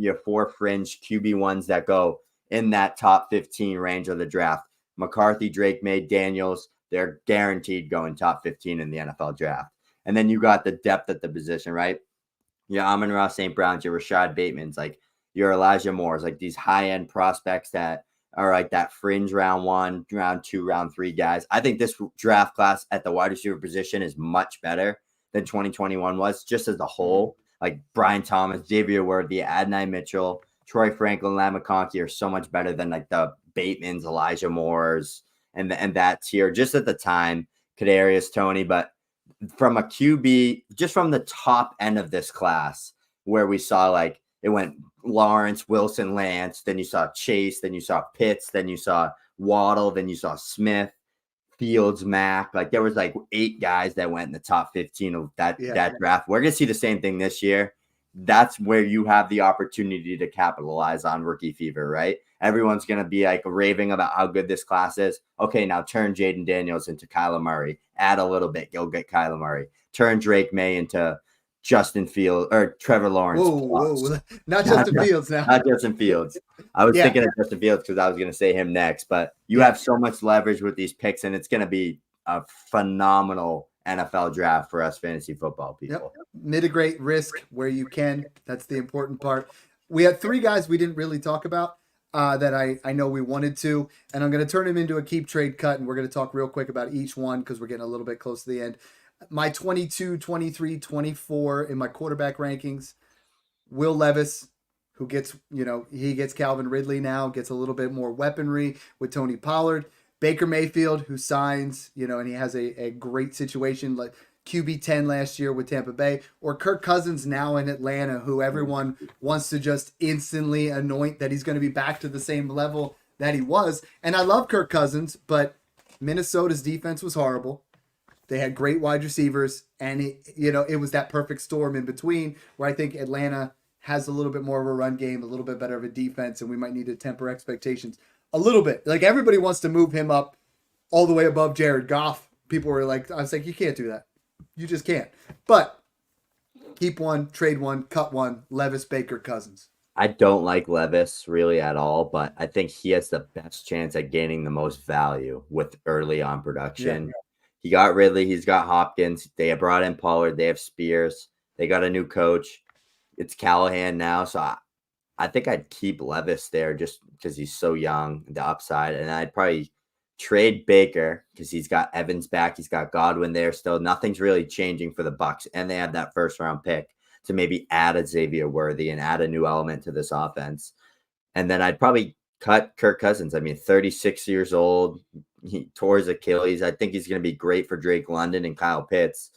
fringe QB ones that go in that top 15 range of the draft. McCarthy, Drake May, Daniels, they're guaranteed going top 15 in the NFL draft. And then you got the depth at the position, right? Your Amon-Ra St. Browns, your Rashad Bateman's, like your Elijah Moore's, like these high-end prospects that are like that fringe round 1, round 2, round 3 guys. I think this draft class at the wide receiver position is much better than 2021 was, just as a whole. Like Brian Thomas, Xavier Worthy, Adonai Mitchell, Troy Franklin, Lam McConkey are so much better than like the Batemans, Elijah Moores, and that tier just at the time, Kadarius Toney. But from a QB, just from the top end of this class, where we saw like it went Lawrence, Wilson, Lance, then you saw Chase, then you saw Pitts, then you saw Waddle, then you saw Smith, Fields, Mack. Like there was like 8 guys that went in the top 15 of that draft. We're gonna see the same thing this year. That's where you have the opportunity to capitalize on rookie fever, right? Everyone's going to be like raving about how good this class is. Okay, now turn Jaden Daniels into Kyler Murray. Add a little bit, go get Kyler Murray. Turn Drake May into Justin Fields or Trevor Lawrence. Whoa. Not Justin Fields now. Not Justin Fields. I was thinking of Justin Fields because I was going to say him next. But you have so much leverage with these picks, and it's going to be a phenomenal NFL draft for us fantasy football people. Yep. Mitigate risk where you can. That's the important part. We had 3 guys we didn't really talk about that I know we wanted to, and I'm going to turn them into a keep trade cut, and we're going to talk real quick about each one because we're getting a little bit close to the end. My 22, 23, 24 in my quarterback rankings, Will Levis, who gets, he gets Calvin Ridley now, gets a little bit more weaponry with Tony Pollard. Baker Mayfield, who signs, and he has a great situation like QB 10 last year with Tampa Bay, or Kirk Cousins now in Atlanta, who everyone wants to just instantly anoint that he's going to be back to the same level that he was. And I love Kirk Cousins, but Minnesota's defense was horrible. They had great wide receivers, and it was that perfect storm in between where I think Atlanta has a little bit more of a run game, a little bit better of a defense, and we might need to temper expectations a little bit. Like everybody wants to move him up all the way above Jared Goff. People were like, I was like, you can't do that. You just can't. But keep one, trade one, cut one, Levis, Baker, Cousins. I don't like Levis really at all, but I think he has the best chance at gaining the most value with early on production. Yeah. He got Ridley. He's got Hopkins. They have brought in Pollard. They have Spears. They got a new coach. It's Callahan now. So I think I'd keep Levis there just because he's so young, the upside. And I'd probably trade Baker because he's got Evans back. He's got Godwin there still. Nothing's really changing for the Bucs. And they have that first round pick to maybe add a Xavier Worthy and add a new element to this offense. And then I'd probably cut Kirk Cousins. I mean, 36 years old. He tore his Achilles. I think he's going to be great for Drake London and Kyle Pitts.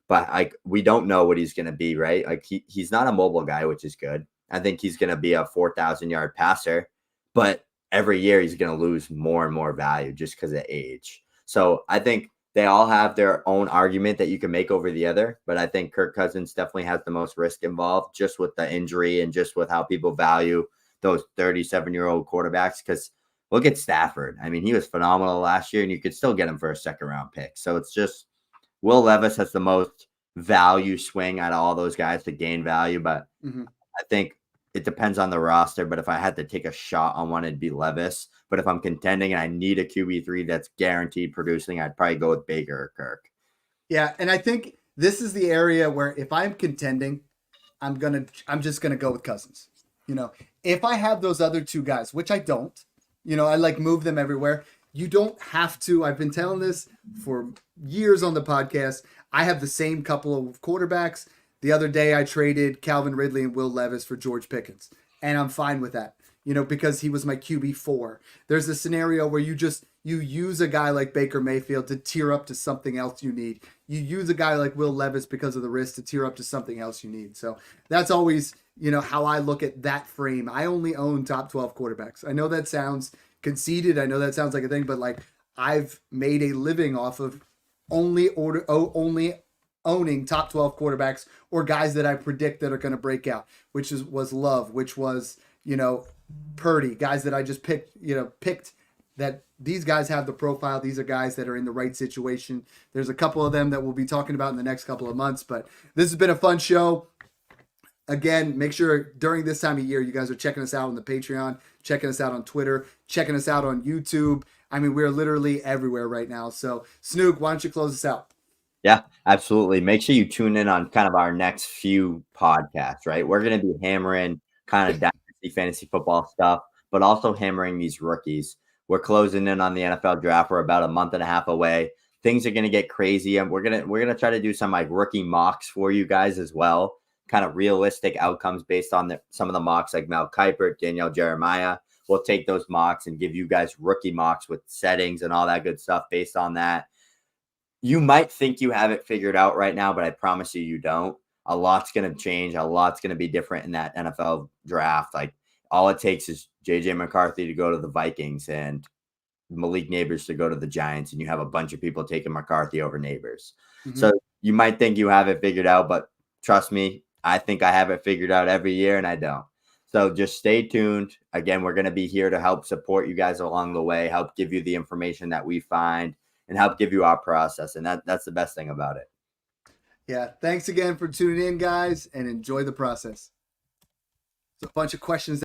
But we don't know what he's going to be, right? Like he's not a mobile guy, which is good. I think he's going to be a 4,000-yard passer. But every year he's going to lose more and more value just because of age. So I think they all have their own argument that you can make over the other. But I think Kirk Cousins definitely has the most risk involved just with the injury and just with how people value those 37-year-old quarterbacks. Because look at Stafford. I mean, he was phenomenal last year, and you could still get him for a second-round pick. So it's just Will Levis has the most value swing out of all those guys to gain value. But I think it depends on the roster. But if I had to take a shot on one, it'd be Levis. But if I'm contending and I need a QB3 that's guaranteed producing, I'd probably go with Baker or Kirk. Yeah, and I think this is the area where if I'm contending, I'm just gonna go with Cousins. If I have those other 2 guys, which I don't, I like move them everywhere. You don't have to. I've been telling this for years on the podcast. I have the same couple of quarterbacks. The other day I traded Calvin Ridley and Will Levis for George Pickens, and I'm fine with that. Because he was my QB4. There's a scenario where you You use a guy like Baker Mayfield to tier up to something else you need. You use a guy like Will Levis because of the risk to tier up to something else you need. So that's always, how I look at that frame. I only own top 12 quarterbacks. I know that sounds conceited. I know that sounds like a thing, but like I've made a living off of only owning top 12 quarterbacks or guys that I predict that are going to break out, which was Love, which was, Purdy, guys that I just picked that these guys have the profile. These are guys that are in the right situation. There's a couple of them that we'll be talking about in the next couple of months, but this has been a fun show. Again, make sure during this time of year, you guys are checking us out on the Patreon, checking us out on Twitter, checking us out on YouTube. I mean, we're literally everywhere right now. So Snook, why don't you close us out? Yeah, absolutely. Make sure you tune in on kind of our next few podcasts, right? We're going to be hammering kind of dynasty fantasy football stuff, but also hammering these rookies. We're closing in on the NFL draft. We're about a month and a half away. Things are going to get crazy, and we're gonna try to do some like rookie mocks for you guys as well, kind of realistic outcomes based on some of the mocks like Mel Kiper, Danielle Jeremiah. We'll take those mocks and give you guys rookie mocks with settings and all that good stuff based on that. You might think you have it figured out right now, but I promise you don't. A lot's going to change. A lot's going to be different in that NFL draft. Like all it takes is JJ McCarthy to go to the Vikings and Malik Neighbors to go to the Giants, and you have a bunch of people taking McCarthy over Neighbors. Mm-hmm. So you might think you have it figured out, but trust me, I think I have it figured out every year, and I don't. So just stay tuned. Again, we're going to be here to help support you guys along the way, help give you the information that we find, and help give you our process. And that's the best thing about it. Yeah. Thanks again for tuning in, guys, and enjoy the process. There's a bunch of questions